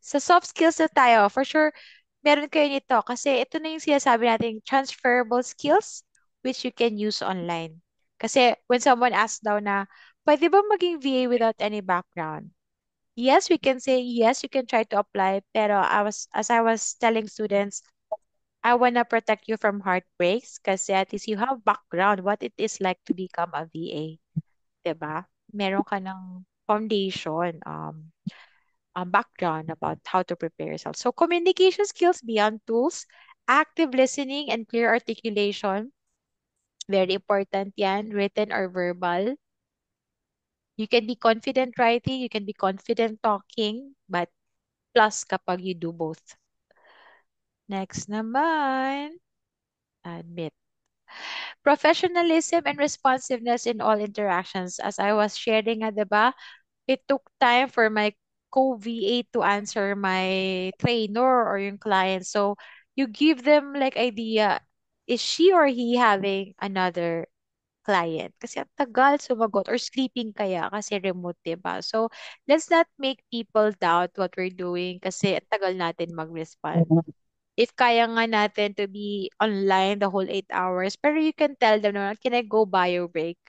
Speaker 1: Sa soft skills na tayo, for sure, meron kayo nito kasi ito na yung sinasabi nating transferable skills which you can use online. Kasi when someone asks daw na, pwede ba maging VA without any background? Yes, we can say yes, you can try to apply, pero as I was telling students, I wanna protect you from heartbreaks kasi at least you have background what it is like to become a VA, 'di ba? Meron ka ng foundation. Background about how to prepare yourself. So communication skills beyond tools, active listening and clear articulation, very important yan, written or verbal. You can be confident writing, you can be confident talking, but plus kapag you do both. Next naman, admit. Professionalism and responsiveness in all interactions. As I was sharing nga, diba, it took time for my co-VA to answer my trainer or yung client. So you give them like idea, is she or he having another client? Kasi ang tagal sumagot or sleeping kaya kasi remote, diba? So let's not make people doubt what we're doing kasi ang tagal natin mag-respond. If kaya nga natin to be online the whole 8 hours, pero you can tell them naman, can I go bio break?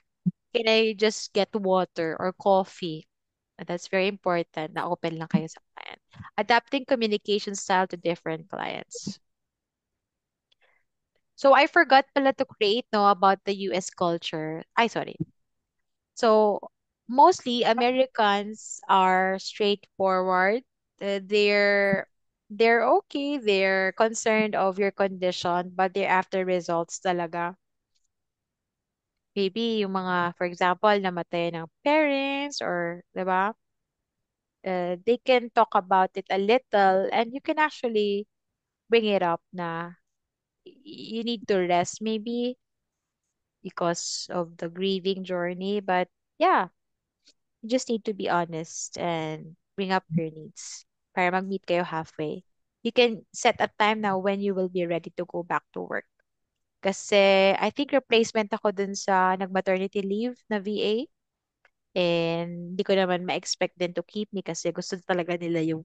Speaker 1: Can I just get water or coffee? That's very important na open lang kayo sa client. Adapting communication style to different clients. So I forgot pala to create no about the US culture. Ay, sorry. So mostly Americans are straightforward. They're okay. They're concerned of your condition, but they're after results talaga. Maybe yung mga, for example, namatay ng parents or, 'di ba? They can talk about it a little and you can actually bring it up na you need to rest maybe because of the grieving journey. But yeah, you just need to be honest and bring up your needs para mag-meet kayo halfway. You can set a time now when you will be ready to go back to work. Kasi I think replacement ako dun sa nag-maternity leave na VA. And hindi ko naman ma-expect din to keep me kasi gusto talaga nila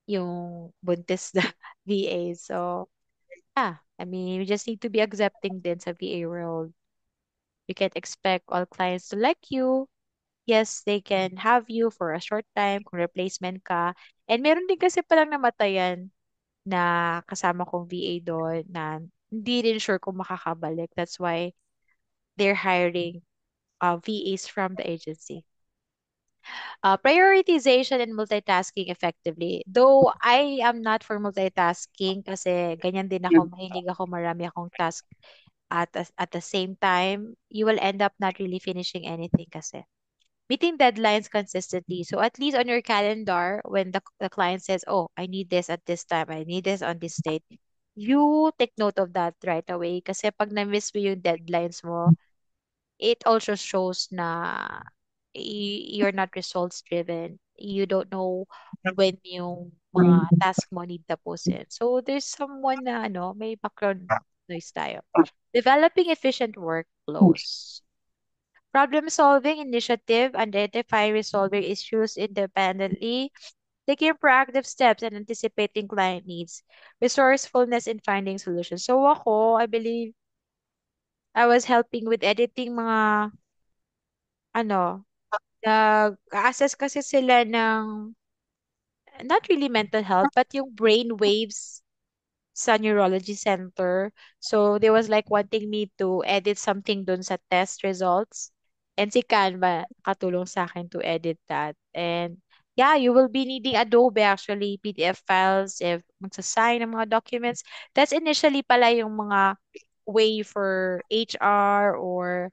Speaker 1: yung buntis na VA. So, yeah, I mean, we just need to be accepting din sa VA world. You can't expect all clients to like you. Yes, they can have you for a short time kung replacement ka. And meron din kasi palang namatayan na kasama kong VA doon na hindi rin sure kung makakabalik. That's why they're hiring VAs from the agency. Prioritization and multitasking effectively. Though I am not for multitasking kasi ganyan din ako, mahilig ako, marami akong task at the same time, you will end up not really finishing anything kasi. Meeting deadlines consistently. So at least on your calendar, when the client says, oh, I need this at this time, I need this on this date, you take note of that right away. Kasi pag na-miss mo yung deadlines mo, it also shows na you're not results driven. You don't know when yung mga task mo need tapusin. So, there's someone na, may background noise tayo. Developing efficient workflows. Problem solving initiative, identify resolving issues independently, taking proactive steps and anticipating client needs, resourcefulness in finding solutions. So ako, I believe I was helping with editing mga, ano, nag-assess kasi sila ng, not really mental health, but yung brain waves sa neurology center. So, they was like wanting me to edit something dun sa test results. And si Canva katulong sa akin to edit that. And yeah, you will be needing Adobe actually, PDF files, if magsasign ng mga documents. That's initially pala yung mga way for HR or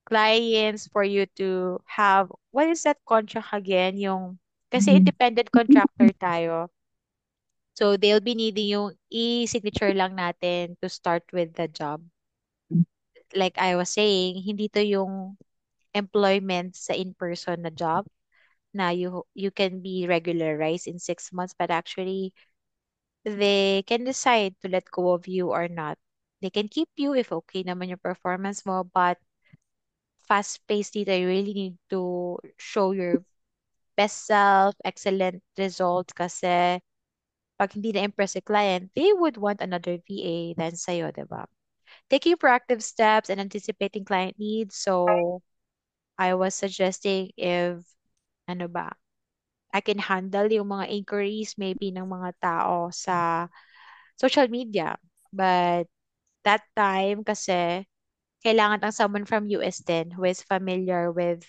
Speaker 1: clients for you to have, what is that contract again? Yung, kasi independent contractor tayo. So, they'll be needing yung e-signature lang natin to start with the job. Like I was saying, hindi to yung employment sa in-person na job na you can be regularized in 6 months, but actually, they can decide to let go of you or not. They can keep you if okay naman yung performance mo, but fast-paced dito, you really need to show your best self, excellent results kasi pag hindi na-impress si client, they would want another VA than sa'yo, di ba? Taking proactive steps and anticipating client needs. So, I was suggesting if, ano ba, I can handle yung mga inquiries maybe ng mga tao sa social media. But that time kasi, kailangan ng someone from US din who is familiar with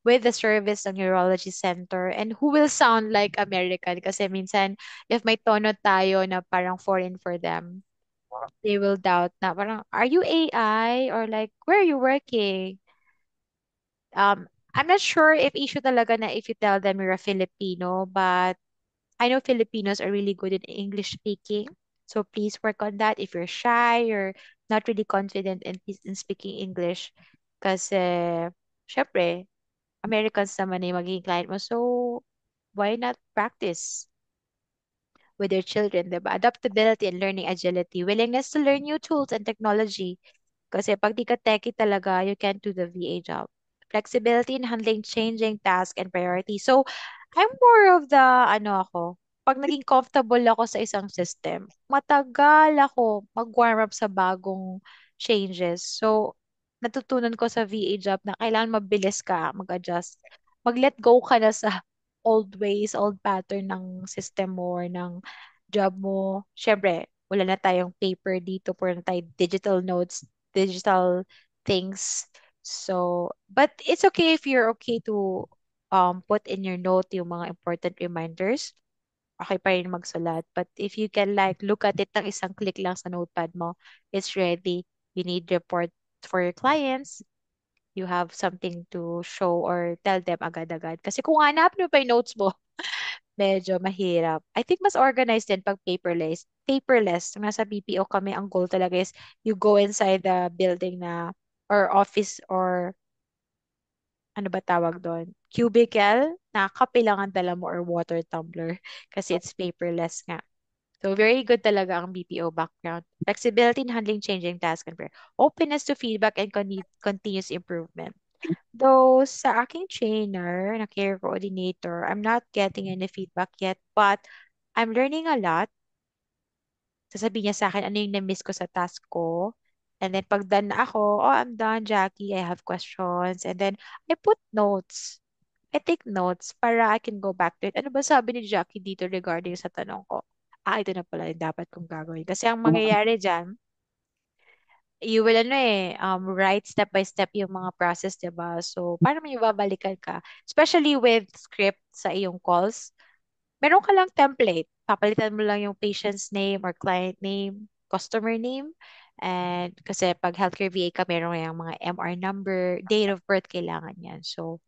Speaker 1: the service ng neurology center and who will sound like American kasi minsan if may tono tayo na parang foreign for them, they will doubt na parang, are you AI? Or like, where are you working? I'm not sure if issue talaga na if you tell them you're a Filipino, but I know Filipinos are really good in English speaking. So please work on that. If you're shy, you're not really confident in speaking English. Kasi, syempre, Americans naman yung magiging client mo. So, why not practice with your children, diba? Adaptability and learning agility. Willingness to learn new tools and technology. Kasi pag di ka techie talaga, you can't do the VA job. Flexibility in handling changing tasks and priorities. So, I'm more of the, ako, pag naging comfortable ako sa isang system, matagal ako mag-warm up sa bagong changes. So, natutunan ko sa VA job na kailangan mabilis ka mag-adjust. Mag-let go ka na sa old ways, old pattern ng system mo or ng job mo. Siyempre, wala na tayong paper dito, puro na tayo digital notes, digital things. So, but it's okay if you're okay to put in your note yung mga important reminders. Okay pa rin magsulat. But if you can like look at it ng isang click lang sa notepad mo, it's ready. You need report for your clients. You have something to show or tell them agad-agad. Kasi kung hanapin mo pa yung notes mo, medyo mahirap. I think mas organized din pag paperless. Paperless. Nasa BPO kami, ang goal talaga is you go inside the building na or office or ano ba tawag doon? Cubicle na kape lang ang dala mo or water tumbler kasi it's paperless nga. So, very good talaga ang BPO background. Flexibility in handling changing tasks and prayer. Openness to feedback and continuous improvement. Though sa aking trainer, na care coordinator, I'm not getting any feedback yet, but I'm learning a lot. Sasabihin niya sa akin ano yung na-miss ko sa task ko. And then pag done na ako, oh, I'm done, Jackie. I have questions. And then I put notes. I take notes para I can go back to it. Ano ba sabi ni Jackie dito regarding sa tanong ko? Ah, ito na pala yung dapat kong gagawin. Kasi ang mangyayari dyan, you will write step by step yung mga process, 'di ba? So, para may babalikan ka. Especially with script sa iyong calls, meron ka lang template. Papalitan mo lang yung patient's name or client name, customer name. And kasi pag healthcare VA ka, meron yung mga MR number, date of birth, kailangan yan. So,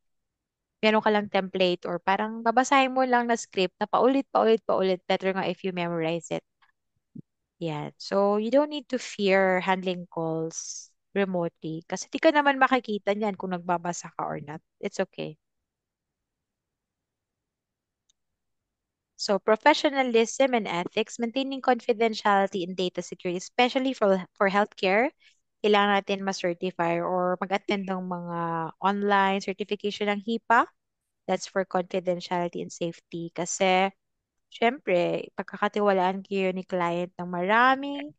Speaker 1: meron ka lang template or parang babasahin mo lang na script na paulit, paulit, paulit. Better nga if you memorize it. Yan. So, you don't need to fear handling calls remotely kasi di ka naman makikita niyan kung nagbabasa ka or not. It's okay. So professionalism and ethics, maintaining confidentiality and data security, especially for healthcare, kailangan natin ma-certify or mag-attend ng mga online certification ng HIPAA. That's for confidentiality and safety. Kasi, syempre, pagkakatiwalaan kayo ni client ng maraming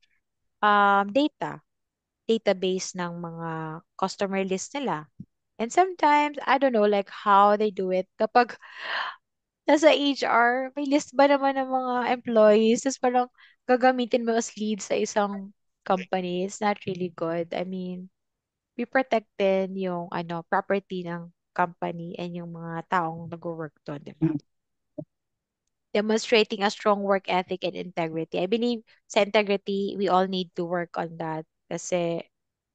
Speaker 1: database ng mga customer list nila. And sometimes, I don't know, like how they do it. Kapag nasa HR, may list ba naman ng mga employees? Tapos parang gagamitin mo as lead sa isang company. It's not really good. I mean, we protect din yung property ng company and yung mga taong nag-work doon, di ba? Demonstrating a strong work ethic and integrity. I believe sa integrity, we all need to work on that. Kasi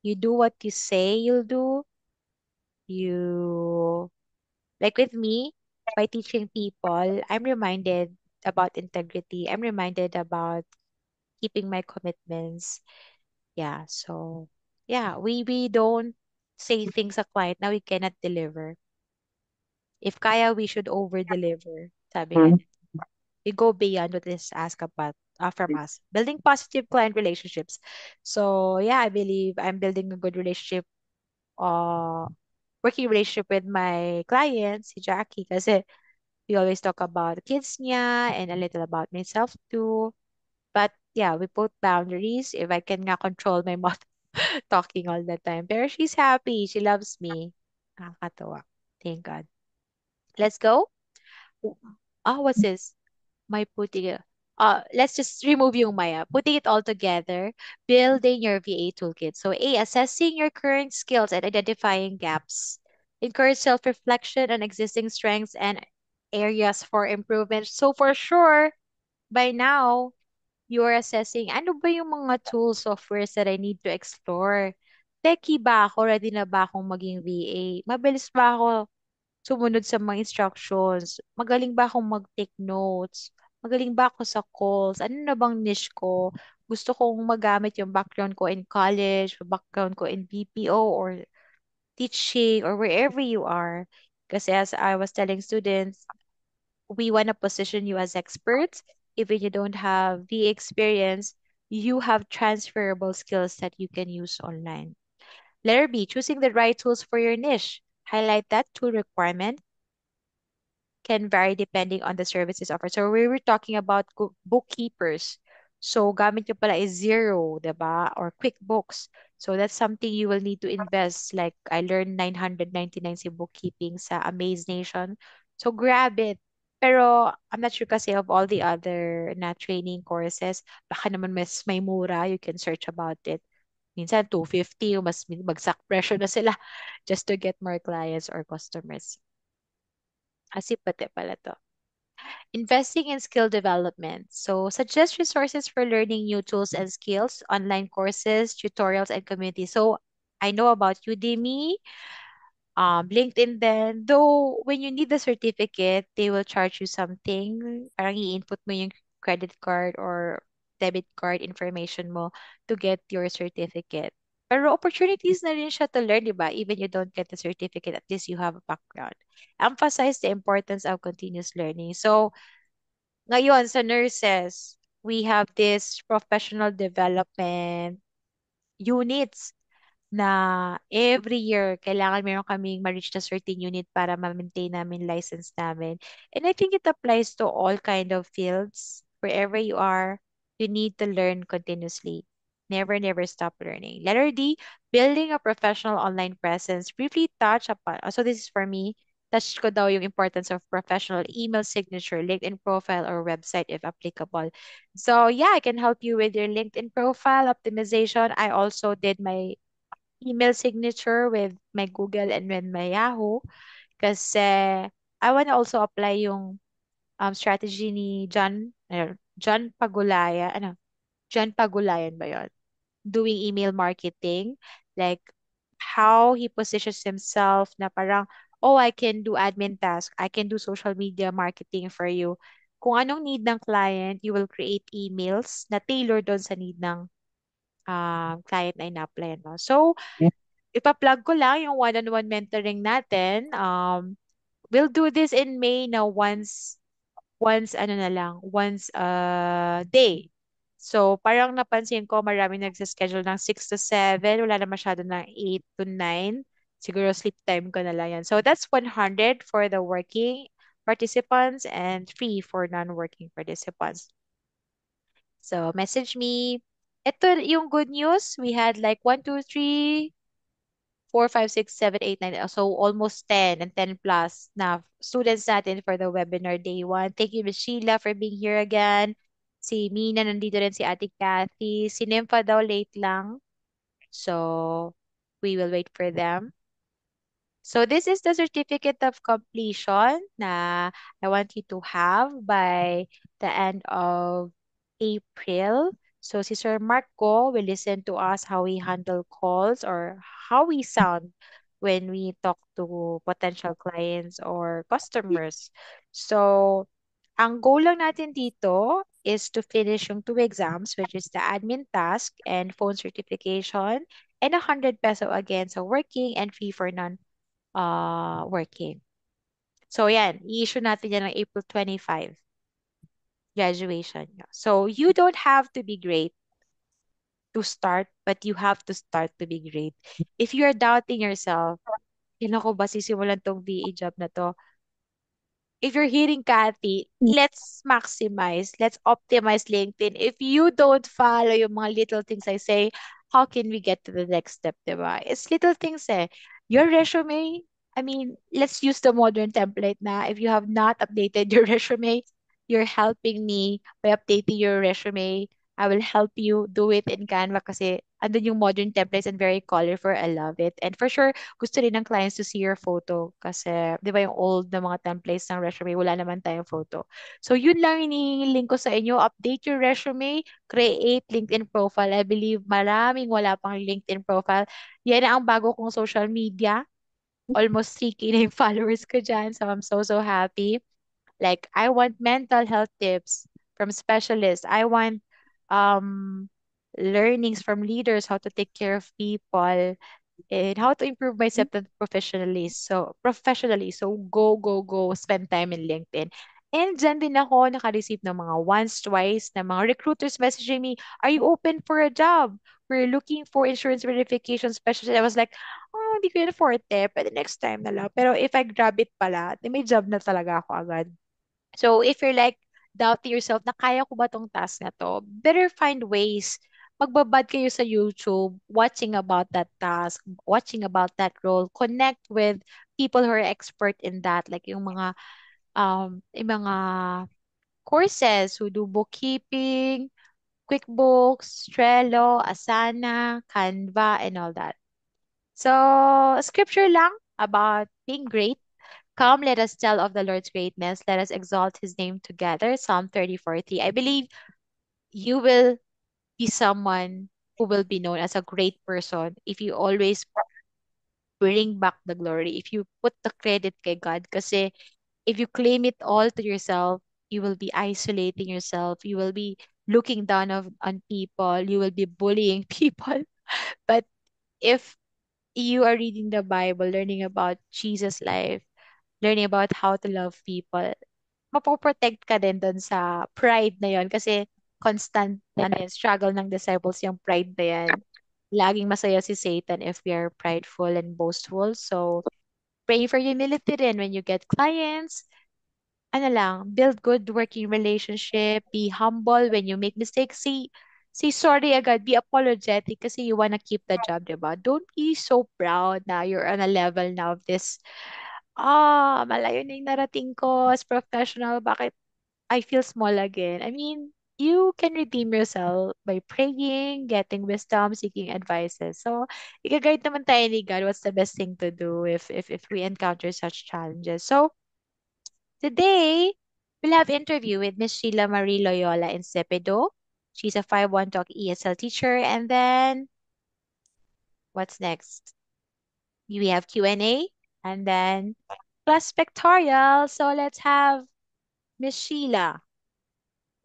Speaker 1: you do what you say you'll do. You, like with me, by teaching people, I'm reminded about integrity. I'm reminded about keeping my commitments. Yeah, so yeah, we don't say things sa client na we cannot deliver. If kaya, we should over-deliver. Sabi nga we go beyond what is asked about from us. Building positive client relationships. So yeah, I believe I'm building a good relationship, uh, working relationship with my clients, si Jackie, kasi we always talk about the kids niya and a little about myself too. But yeah, we put boundaries. If I can nga control my mouth talking all the time. Pero she's happy. She loves me. Nakakatawa. Thank God. Let's go. What's this? My putting it. Let's just remove yung Maya. Putting it all together, building your VA toolkit. So A, assessing your current skills and identifying gaps. Encourage self-reflection on existing strengths and areas for improvement. So for sure, by now, you're assessing ano ba yung mga tools, softwares that I need to explore. Techie ba ako? Ready na ba akong maging VA? Mabilis ba ako sumunod sa mga instructions? Magaling ba akong mag-take notes? Magaling ba ako sa calls? Ano na bang niche ko? Gusto kong magamit yung background ko in college, background ko in BPO or teaching or wherever you are. Kasi as I was telling students, we want to position you as experts. Even you don't have the experience, you have transferable skills that you can use online. Letter B, choosing the right tools for your niche. Highlight that tool requirement can vary depending on the services offered. So we were talking about bookkeepers. So gamit nyo pala is Zero, 'di ba? Or QuickBooks. So that's something you will need to invest. Like I learned 999 sa bookkeeping sa Amaze Nation. So grab it. Pero I'm not sure kasi of all the other na training courses. Baka naman mas may mura. You can search about it. Minsan 250 o mas bagsak presyo na sila just to get more clients or customers. Kasi pati pala to. Investing in skill development. So, suggest resources for learning new tools and skills, online courses, tutorials, and community. So, I know about Udemy, LinkedIn then. Though, when you need the certificate, they will charge you something. Parang i-input mo yung credit card or debit card information mo to get your certificate. Pero opportunities na rin siya to learn, di ba? Even you don't get the certificate, at least you have a background. Emphasize the importance of continuous learning. So, ngayon, sa nurses, we have this professional development units na every year, kailangan meron kaming ma-reach na certain unit para ma-maintain namin license namin. And I think it applies to all kind of fields. Wherever you are, you need to learn continuously. Never, never stop learning. Letter D, building a professional online presence. Briefly touch upon, so this is for me, touch ko daw yung importance of professional email signature, LinkedIn profile, or website if applicable. So yeah, I can help you with your LinkedIn profile optimization. I also did my email signature with my Google and with my Yahoo kasi I want to also apply yung strategy ni John Pagulaya, John Pagulayan ba yun? Doing email marketing, like how he positions himself na parang, oh, I can do admin task, I can do social media marketing for you. Kung anong need ng client, you will create emails na tailor doon sa need ng client na ina-apply mo. So, ipa-plug ko lang yung one-on-one mentoring natin. We'll do this in May na once. once ano na lang, once a day. So, parang napansin ko marami nagsischedule ng 6 to 7, wala na masyado ng 8 to 9. Siguro sleep time ko na lang yan. So, that's 100 for the working participants and free for non-working participants. So, message me. Ito yung good news. We had like 1, 2, 3, 4, 5, 6, 7, 8, 9. So almost 10 and 10 plus na students natin for the webinar day 1. Thank you, Miss Sheila, for being here again. Si Mina, nandito rin si Ate Kathy. Si Nympha daw late lang. So we will wait for them. So this is the certificate of completion na I want you to have by the end of April. So si Sir Marco will listen to us how we handle calls or how we sound when we talk to potential clients or customers. So ang goal lang natin dito is to finish yung two exams, which is the admin task and phone certification, and 100 peso again so working and free for non working. So, yan. I-issue natin yan ng April 25, graduation nyo. So, you don't have to be great to start, but you have to start to be great. If you're doubting yourself, kailan ko ba sisimulan tong VA job na to? If you're hitting Kathy, let's maximize, let's optimize LinkedIn. If you don't follow yung mga little things I say, how can we get to the next step, diba? It's little things eh. Your resume, I mean, let's use the modern template na. If you have not updated your resume, you're helping me by updating your resume. I will help you do it in Canva kasi andun yung modern templates and very colorful. I love it. And for sure, gusto rin ng clients to see your photo kasi, di ba yung old na mga templates ng resume, wala naman tayong photo. So, yun lang hinihiling ko sa inyo. Update your resume, create LinkedIn profile. I believe maraming wala pang LinkedIn profile. Yan ang bago kong social media. Almost 3K na yung followers ko dyan. So, I'm so, so happy. Like, I want mental health tips from specialists. I want um, learnings from leaders, how to take care of people and how to improve myself professionally. So go, spend time in LinkedIn. And dyan din ako naka-receive ng mga once, twice na mga recruiters messaging me, are you open for a job? We're looking for insurance verification specialist. I was like, oh, hindi ko yun forte. Pwede next time na lang. Pero if I grab it pala, di may job na talaga ako agad. So if you're like doubting yourself na kaya ko ba tong task na to, better find ways. Magbabad kayo sa YouTube, watching about that task, watching about that role, connect with people who are expert in that, like yung mga courses who do bookkeeping, QuickBooks, Trello, Asana, Canva, and all that. So, scripture lang about being great. Come, let us tell of the Lord's greatness. Let us exalt his name together. Psalm 30:40. I believe you will be someone who will be known as a great person if you always bring back the glory, if you put the credit kay God. Kasi if you claim it all to yourself, you will be isolating yourself. You will be looking down on people. You will be bullying people. But if you are reading the Bible, learning about Jesus' life, learning about how to love people, mapoprotect ka din doon sa pride na yon kasi constant ano yan, struggle ng disciples yung pride na yan. Laging masaya si Satan if we are prideful and boastful. So, pray for humility rin when you get clients. Ano lang, build good working relationship, be humble when you make mistakes. Say sorry agad, be apologetic kasi you wanna keep the job, diba? Don't be so proud na you're on a level now of this. Malayo na yung narating ko as professional. Bakit I feel small again? I mean, you can redeem yourself by praying, getting wisdom, seeking advices. So, i-guide naman tayo ni God what's the best thing to do if we encounter such challenges. So, today, we'll have interview with Miss Sheila Marie Loyola in Cepedo. She's a 5-1 Talk ESL teacher. And then, what's next? We have Q&A and then class pictorial. So let's have Miss Sheila.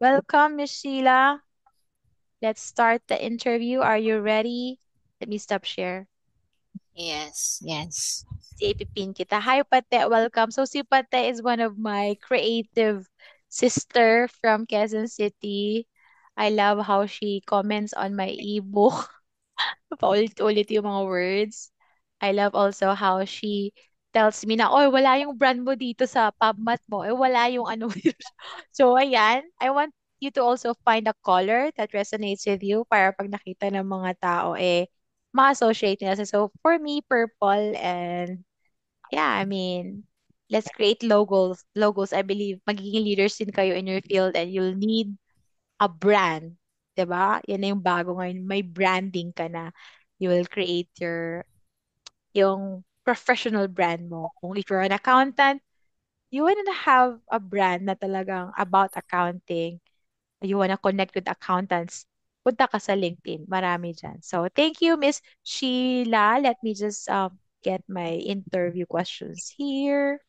Speaker 1: Welcome, Miss Sheila. Let's start the interview. Are you ready? Let me stop share.
Speaker 3: Yes, yes.
Speaker 1: Si Ipipin kita. Hi, Pate. Welcome. So si Pate is one of my creative sister from Quezon City. I love how she comments on my ebook. Paulit-ulit yung mga words. I love also how she tells me na, oh, wala yung brand mo dito sa PubMat mo. Wala yung ano mo dito." So, ayan. I want you to also find a color that resonates with you para pag nakita ng mga tao, ma-associate nila. So, for me, purple and yeah, I mean, let's create logos. Logos, I believe, magiging leaders din kayo in your field and you'll need a brand. 'Di ba? Yan na yung bago ngayon. May branding ka na. You will create yung professional brand mo. Kung if you're an accountant, you want to have a brand na talagang about accounting. You want to connect with accountants. Punta ka sa LinkedIn. Marami dyan. So, thank you, Miss Sheila. Let me just get my interview questions here.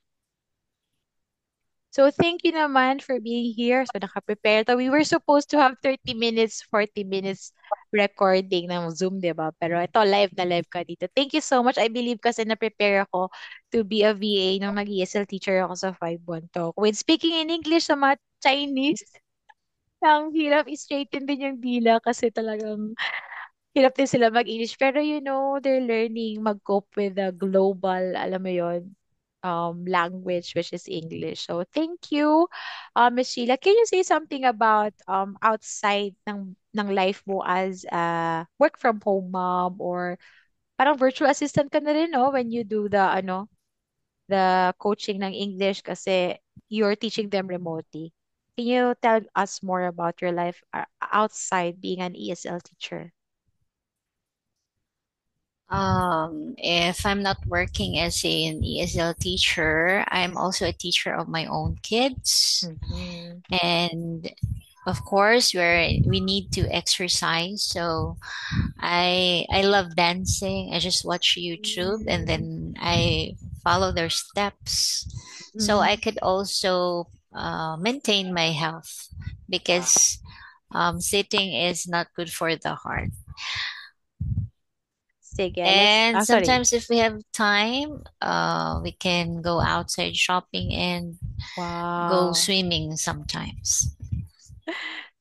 Speaker 1: So thank you naman for being here. So nakaprepare to. We were supposed to have 30 minutes, 40 minutes recording ng Zoom, di ba? Pero ito, live na live ka dito. Thank you so much. I believe kasi na-prepare ako to be a VA nung mag-ESL teacher ako sa 5-1 Talk. With speaking in English sa mga Chinese, ang hirap i-straighten din yung dila kasi talagang hirap din sila mag-English. Pero they're learning mag-cope with the global, alam mo yon language, which is English. So thank you, Miss Sheila. Can you say something about outside ng life mo as a work from home mom or parang virtual assistant ka na rin, no? When you do the coaching ng English kasi you're teaching them remotely. Can you tell us more about your life outside being an ESL teacher?
Speaker 3: If I'm not working as an ESL teacher, I'm also a teacher of my own kids.
Speaker 1: Mhm.
Speaker 3: And of course, we need to exercise. So I love dancing. I just watch YouTube and then I follow their steps. So I could also maintain my health because sitting is not good for the heart.
Speaker 1: Sige,
Speaker 3: And
Speaker 1: sorry.
Speaker 3: sometimes if we have time, we can go outside shopping and go
Speaker 1: Wow.
Speaker 3: swimming sometimes.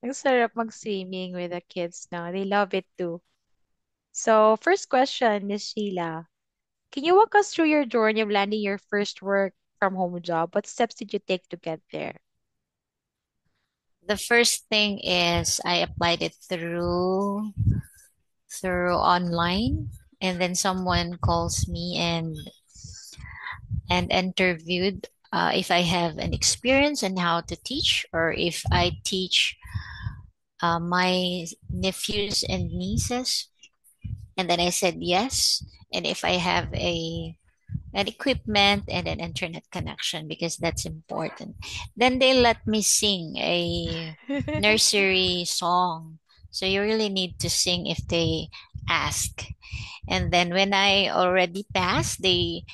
Speaker 1: Ang sarap mag-swimming with the kids now. They love it too. So, first question, Miss Sheila. Can you walk us through your journey of landing your first work from home job? What steps did you take to get there?
Speaker 3: The first thing is I applied it through online, and then someone calls me and interviewed if I have an experience and how to teach, or if I teach my nephews and nieces. And then I said yes. And if I have an equipment and an internet connection, because that's important. Then they let me sing a nursery song. So you really need to sing if they ask. And then when I already passed, they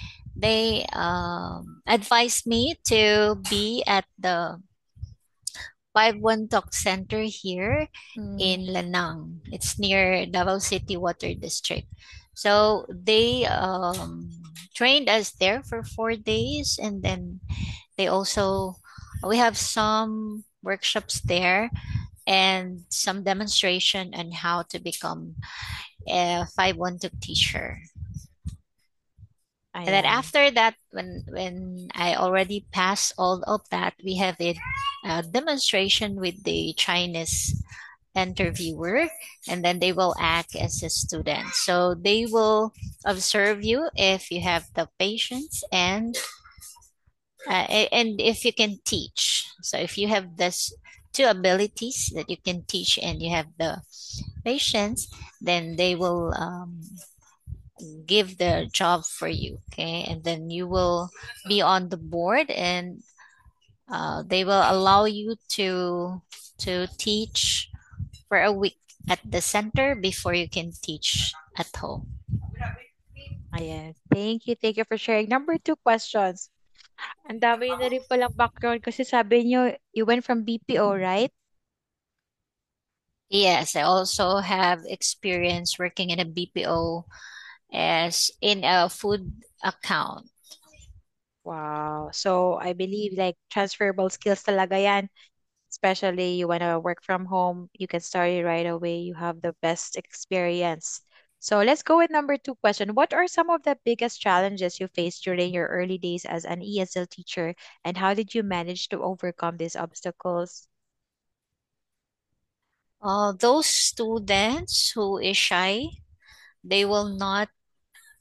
Speaker 3: advised me to be at the 5-1 Talk Center here
Speaker 1: Mm,
Speaker 3: in Lanang. It's near Davao City Water District. So they trained us there for 4 days, and then we have some workshops there and some demonstration on how to become a 5-1 Talk teacher. And then
Speaker 1: ayan.
Speaker 3: after that, when I already passed all of that, we have a demonstration with the Chinese interviewer, and then they will act as a student. So they will observe you if you have the patience and if you can teach. So if you have this two abilities that you can teach and you have the patience, then they will give the job for you. Okay, and then you will be on the board, and they will allow you to teach for a week at the center before you can teach at home.
Speaker 1: Ayan. Thank you. Thank you for sharing. Number two questions. Ang dami na rin palang background kasi sabi niyo, you went from BPO, right?
Speaker 3: Yes, I also have experience working in a BPO as in a food account.
Speaker 1: Wow. So I believe like transferable skills talaga yan. Especially you want to work from home, you can start it right away. You have the best experience. So let's go with number two question. What are some of the biggest challenges you faced during your early days as an ESL teacher, and how did you manage to overcome these obstacles?
Speaker 3: Those students who is shy, they will not,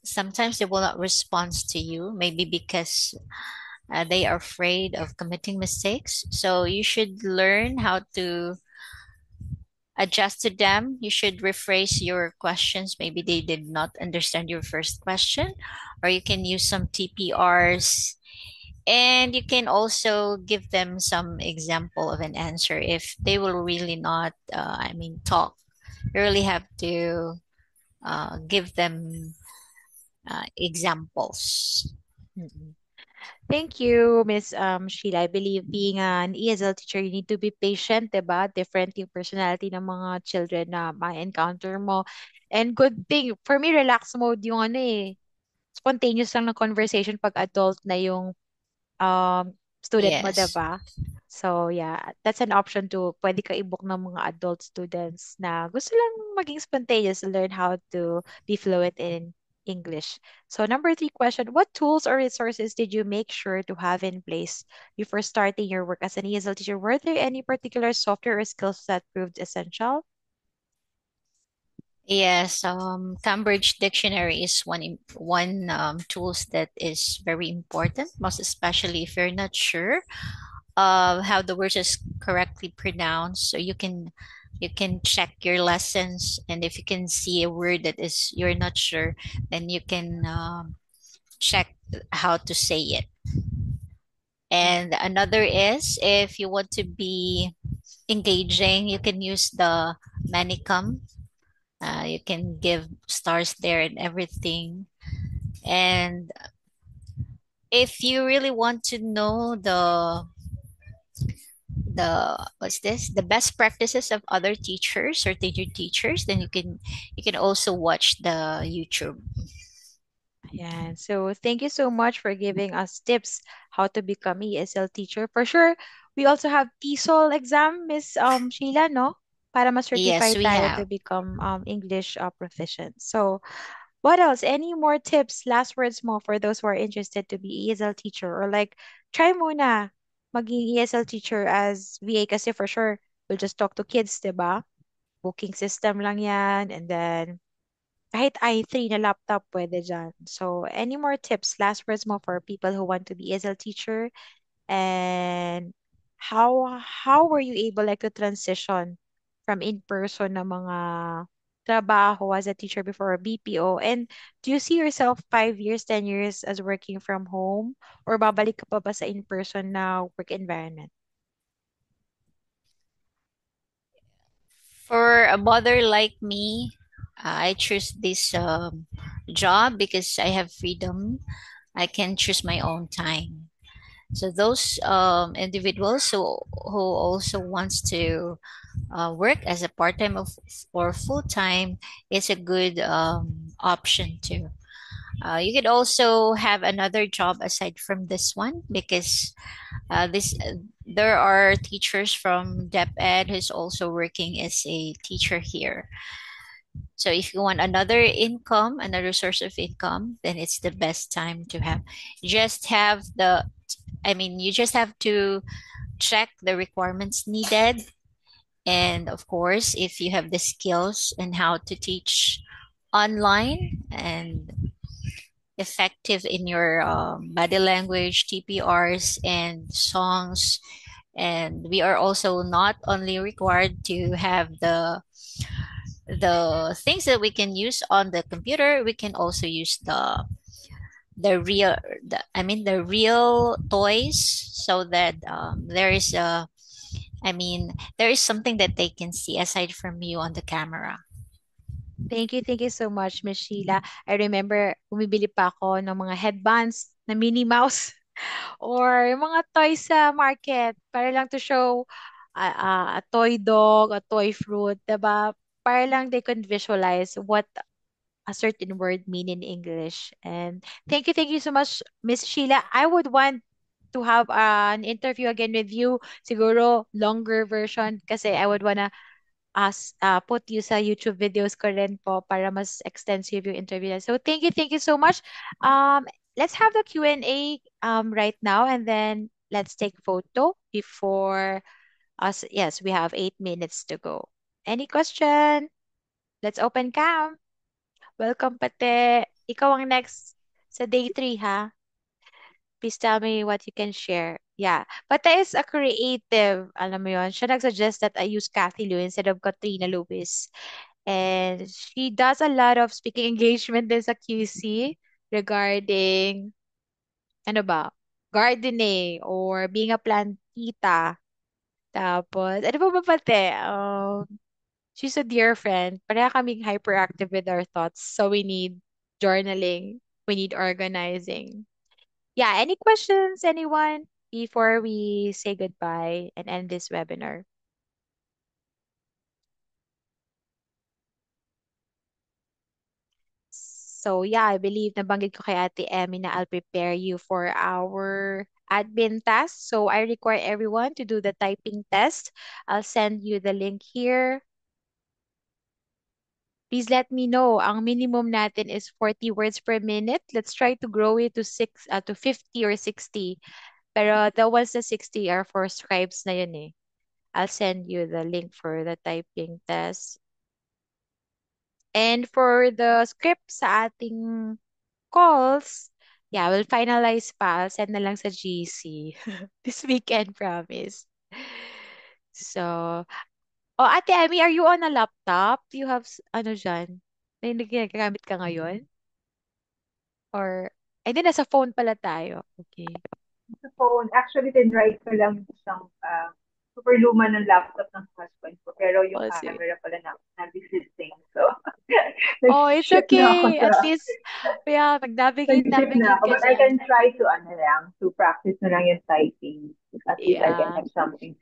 Speaker 3: sometimes they will not respond to you, maybe because they are afraid of committing mistakes. So you should learn how to adjust to them. You should rephrase your questions. Maybe they did not understand your first question, or you can use some TPRs. And you can also give them some example of an answer if they will really not, talk. You really have to give them examples.
Speaker 1: Mm-mm. Thank you, Miss Sheila. I believe being an ESL teacher, you need to be patient, diba? Different yung personality ng mga children na ma-encounter mo. And good thing, for me, relax mode yung ano eh. Spontaneous lang ng conversation pag adult na yung student mo,
Speaker 3: Yes.
Speaker 1: diba? So, yeah, that's an option too. Pwede ka i-book ng mga adult students na gusto lang maging spontaneous, learn how to be fluent in English. So, number three question, what tools or resources did you make sure to have in place before starting your work as an ESL teacher? Were there any particular software or skills that proved essential?
Speaker 3: Yes, Cambridge Dictionary is one tools that is very important, most especially if you're not sure of how the words is correctly pronounced. So you can check your lessons, and if you can see a word that is you're not sure, then you can check how to say it. And another is if you want to be engaging, you can use the Manicom. You can give stars there and everything. And if you really want to know the best practices of other teachers or teachers, then you can also watch the YouTube.
Speaker 1: Yeah, so thank you so much for giving us tips how to become ESL teacher. For sure, we also have TESOL exam, Miss Sheila, no? Para ma-certify
Speaker 3: Yes, we
Speaker 1: tayo to
Speaker 3: have.
Speaker 1: become English proficient. So, what else? Any more tips, last words mo for those who are interested to be ESL teacher or like try muna maging ESL teacher as VA kasi for sure we'll just talk to kids, 'di ba? Booking system lang 'yan and then kahit i3 na laptop pwede dyan. So, any more tips, last words mo for people who want to be ESL teacher and how were you able like to transition from in-person na mga trabaho as a teacher before a BPO? And do you see yourself 5 years, 10 years as working from home or babalik ka pa ba sa in-person na work environment?
Speaker 3: For a mother like me, I choose this job because I have freedom. I can choose my own time. So those individuals who also wants to work as a part-time or full-time is a good option too. You could also have another job aside from this one because this there are teachers from DepEd who's also working as a teacher here. So if you want another income, another source of income, then it's the best time to have. Just have you just have to check the requirements needed. And of course, if you have the skills and how to teach online and effective in your body language, TPRs, and songs. And we are also not only required to have the things that we can use on the computer, we can also use the real the real toys so that there is something that they can see aside from you on the camera.
Speaker 1: Thank you so much, Miss Sheila. I remember, bumibili pa ako ng mga headbands na Minnie Mouse or yung mga toys sa market para lang to show a toy dog, a toy fruit, diba? Para lang they can visualize what a certain word mean in English. And thank you so much, Miss Sheila. I would want to have an interview again with you, siguro longer version kasi I would wanna put you sa YouTube videos ko rin po para mas extensive yung interview na. So thank you so much. Let's have the Q&A right now and then let's take photo before us. Yes, we have 8 minutes to go. Any question? Let's open cam. Welcome, Pate. Ikaw ang next sa day 3, ha? Please tell me what you can share. Yeah. Pate is a creative. Alam mo yun. Siya nag-suggest that I use Kathy Liu instead of Katrina Lewis. And she does a lot of speaking engagement din sa QC regarding, ano ba, gardening or being a plantita. Tapos, ano pa ba pate? She's a dear friend. Pareha kaming hyperactive with our thoughts. So we need journaling. We need organizing. Yeah, any questions, anyone, before we say goodbye and end this webinar? So yeah, I believe nabanggit ko kay Ate Emmy na I'll prepare you for our admin task. So I require everyone to do the typing test. I'll send you the link here. Please let me know. Ang minimum natin is 40 words per minute. Let's try to grow it to 50 or 60. Pero the ones na 60 are for scribes na yun eh. I'll send you the link for the typing test. And for the script sa ating calls, yeah, we'll finalize pa. I'll send na lang sa GC. This weekend, promise. So, oh, Ate Emmy, are you on a laptop? Do you have, ano dyan? May nagagamit ka ngayon? Or, ay, di, nasa phone pala tayo. Okay.
Speaker 4: Sa phone, actually, tinry ko lang isang super luma ng laptop ng husband ko. Pero yung
Speaker 1: Oh, sige.
Speaker 4: camera pala na nag-existing. So,
Speaker 1: Oh, it's
Speaker 4: nag-shift na ako
Speaker 1: okay.
Speaker 4: sa,
Speaker 1: At least, yeah,
Speaker 4: nag-shift na
Speaker 1: navigate
Speaker 4: ako.
Speaker 1: ka
Speaker 4: But I
Speaker 1: dyan.
Speaker 4: can try to, ano lang, to practice na lang yung typing. At least I can
Speaker 1: Yeah.
Speaker 4: have something.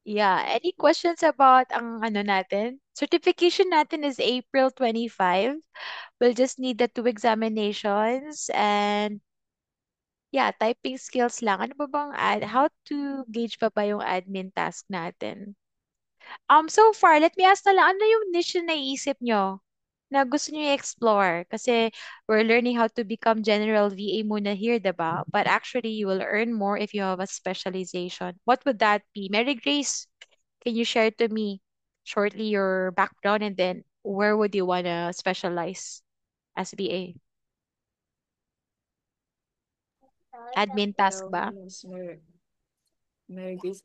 Speaker 1: Yeah. Any questions about ang ano natin? Certification natin is April 25. We'll just need the 2 examinations and yeah, typing skills lang. Ano ba bang how to gauge pa ba yung admin task natin? So far, let me ask na lang, ano yung niche na naisip nyo na gusto nyo i-explore? Kasi we're learning how to become general VA muna here, diba? But actually, you will earn more if you have a specialization. What would that be? Mary Grace, can you share to me shortly your background and then where would you want to specialize as VA? Admin task
Speaker 5: Hello, my
Speaker 1: ba?
Speaker 5: name is Mary Grace.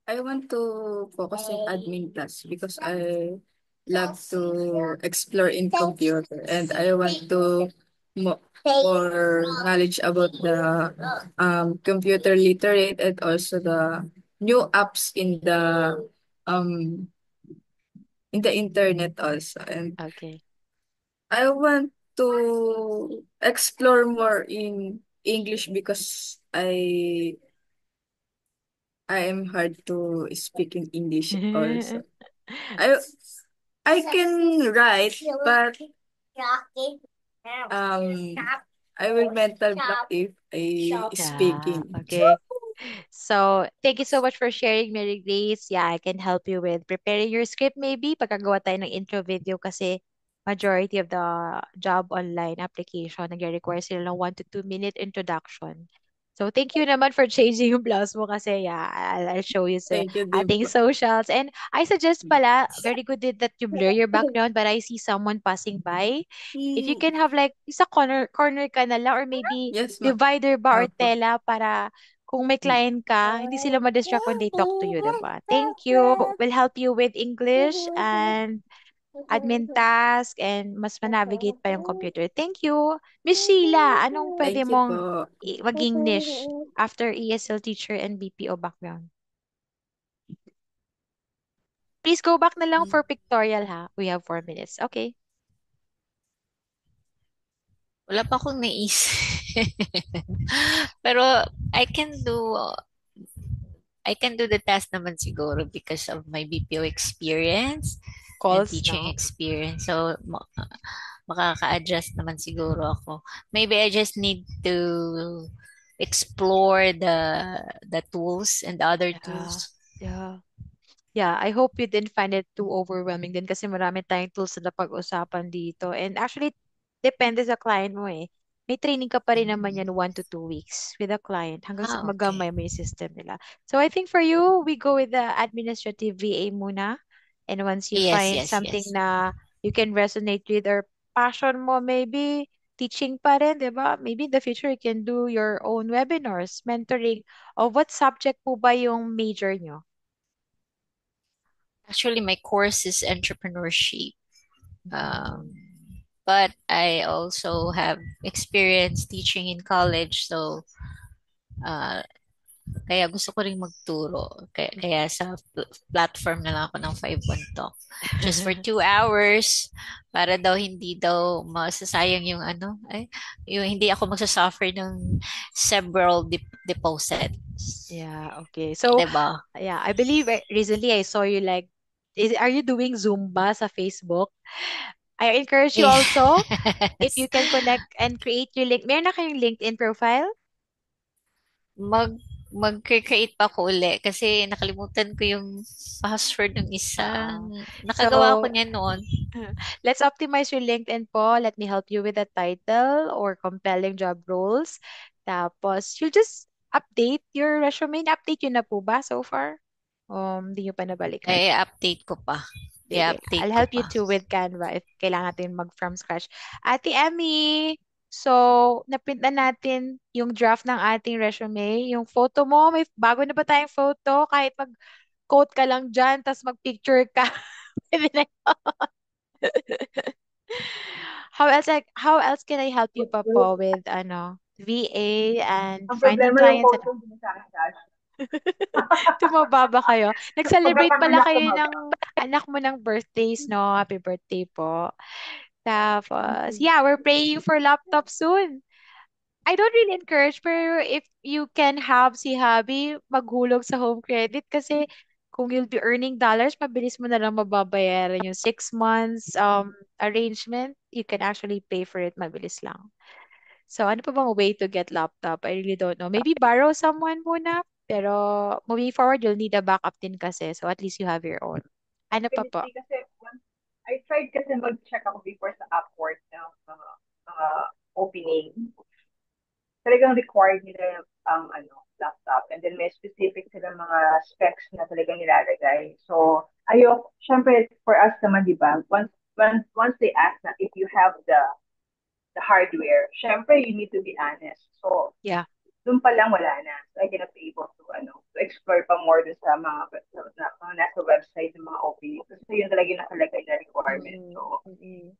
Speaker 5: I want to focus on admin class because I love to explore in computer and I want to more knowledge about the computer literate and also the new apps um in the internet also. And
Speaker 1: Okay.
Speaker 5: I want to explore more in English because I am hard to speak in English also. I I can write, but um I will mental block if I
Speaker 1: Yeah,
Speaker 5: speaking.
Speaker 1: okay. So, thank you so much for sharing, Mary Grace. Yeah, I can help you with preparing your script maybe. Pagkagawa tayo ng intro video kasi majority of the job online application nag-require sila ng 1 to 2 minute introduction. So, thank you naman for changing yung blouse mo kasi yeah, I'll show you sa
Speaker 5: Thank you,
Speaker 1: ating
Speaker 5: Dimple.
Speaker 1: socials. And I suggest pala, very good that you blur your background but I see someone passing by. If you can have like, isa corner ka na lang or maybe
Speaker 5: Yes, ma.
Speaker 1: divider ba or
Speaker 5: Opo.
Speaker 1: tela para kung may client ka, hindi sila ma-distract when they talk to you, diba? Thank you. We'll help you with English and admin task and mas ma-navigate pa yung computer. Thank you. Miss Sheila, anong pwede
Speaker 5: Thank you
Speaker 1: mong
Speaker 5: po.
Speaker 1: maging niche after ESL teacher and BPO background? Please go back na lang for pictorial ha. We have 4 minutes. Okay.
Speaker 3: Wala pa akong naisip. Pero I can do I can do the test naman siguro because of my BPO experience and
Speaker 1: Calls,
Speaker 3: teaching
Speaker 1: no?
Speaker 3: experience. So makaka-adjust naman siguro ako. Maybe I just need to explore the tools and the other
Speaker 1: Yeah.
Speaker 3: tools.
Speaker 1: Yeah. Yeah, I hope you didn't find it too overwhelming din kasi marami tayong tools na napag-usapan dito. And actually, depende sa client mo eh. May training ka pa rin naman yan 1 to 2 weeks with a client hanggang sa
Speaker 3: Okay.
Speaker 1: magamay mo yung system nila. So I think for you, we go with the administrative VA muna. And once you
Speaker 3: Yes,
Speaker 1: find
Speaker 3: yes,
Speaker 1: something
Speaker 3: yes.
Speaker 1: na you can resonate with or passion mo, maybe teaching pa rin, di ba? Maybe in the future you can do your own webinars, mentoring. Of what subject po ba yung major nyo?
Speaker 3: Actually, my course is entrepreneurship.
Speaker 1: Mm.
Speaker 3: Um, but I also have experience teaching in college, so uh, kaya gusto ko rin magturo. Kaya sa platform na lang ako ng 5-1 Talk. Just for 2 hours para daw hindi daw masasayang yung ano, yung hindi ako magsasuffer ng several deposits.
Speaker 1: Yeah, okay. So,
Speaker 3: 'Di ba?
Speaker 1: yeah, I believe recently I saw you like, are you doing Zumba sa Facebook? I encourage you also, if you
Speaker 3: Yes.
Speaker 1: can connect and create your link. Meron na kayong LinkedIn profile?
Speaker 3: Mag Mag-create pa ako uli kasi nakalimutan ko yung password ng isa.
Speaker 1: Ah,
Speaker 3: Nakagawa ko
Speaker 1: so,
Speaker 3: niya noon.
Speaker 1: let's optimize your LinkedIn po. Let me help you with the title or compelling job roles. Tapos, you'll just update your resume. Na-update yun na po ba so far? Hindi nyo pa nabalikan.
Speaker 3: Ay, update ko pa.
Speaker 1: Sige,
Speaker 3: I-update
Speaker 1: I'll
Speaker 3: ko
Speaker 1: help you
Speaker 3: pa.
Speaker 1: too with Canva if kailangan natin mag from scratch. Ate Emmy, so naprint na natin yung draft ng ating resume. Yung photo mo, may bago na ba tayong photo? Kahit mag-quote ka lang dyan, tapos mag-picture ka. Pwede na yun. How else can I help you pa po with VA and
Speaker 4: Ang
Speaker 1: finding
Speaker 4: problema yung
Speaker 1: clients and
Speaker 4: photo hindi sa akin cash.
Speaker 1: tumaba ba kayo? Nag-celebrate pala
Speaker 4: Pagkakamanak
Speaker 1: kayo
Speaker 4: tumaba.
Speaker 1: ng anak mo ng birthdays, no? Happy birthday po.
Speaker 4: Thank
Speaker 1: Tapos,
Speaker 4: you.
Speaker 1: yeah, we're praying for laptop soon. I don't really encourage, pero if you can have si hubby maghulog sa home credit kasi kung you'll be earning dollars, mabilis mo na lang mababayaran yung 6 months arrangement. You can actually pay for it mabilis lang. So, ano pa bang way to get laptop? I really don't know. Maybe borrow someone muna. Pero moving forward, you'll need a backup din kasi. So, at least you have your own. Ano pa po?
Speaker 4: Definitely kasi I tried kasi mag-check ako before sa Upwork ng mga opening. Talagang required nila ang laptop. And then may specific sila mga specs na talagang nilalagay. So, syempre for us naman, di ba, once they ask na if you have the hardware, syempre you need to be honest. So,
Speaker 1: Yeah.
Speaker 4: doon pa lang wala na. So, I cannot be able to explore pa more dun sa mga nasa website ng mga openings. Kasi yun talaga yung nakalagay na requirement.
Speaker 1: Mm-mm.
Speaker 4: So,
Speaker 1: Mm-mm.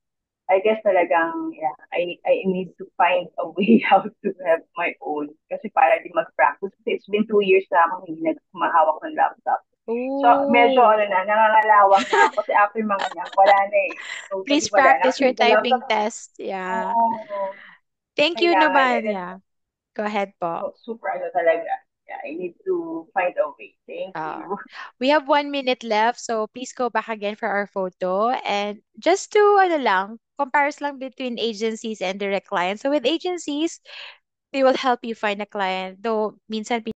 Speaker 4: I guess talagang, yeah, I need to find a way how to have my own. Kasi para di mag-practice. Kasi it's been 2 years na akong hindi humahawak ng laptop. So, medyo
Speaker 1: Ooh.
Speaker 4: nangangalawang na ako. Kasi after mga anak, wala na eh.
Speaker 1: Please
Speaker 4: Totally wala na.
Speaker 1: practice
Speaker 4: Kasi
Speaker 1: your
Speaker 4: the
Speaker 1: typing
Speaker 4: laptop,
Speaker 1: test. Yeah.
Speaker 4: oh,
Speaker 1: Thank you
Speaker 4: kailangan.
Speaker 1: naman.
Speaker 4: And then,
Speaker 1: Yeah. Go ahead po.
Speaker 4: super talaga. Yeah, I need to find a way. Thank
Speaker 1: Uh,
Speaker 4: you.
Speaker 1: we have 1 minute left, so please go back again for our photo. And just to, comparison lang between agencies and direct clients. So with agencies, they will help you find a client. Though minsan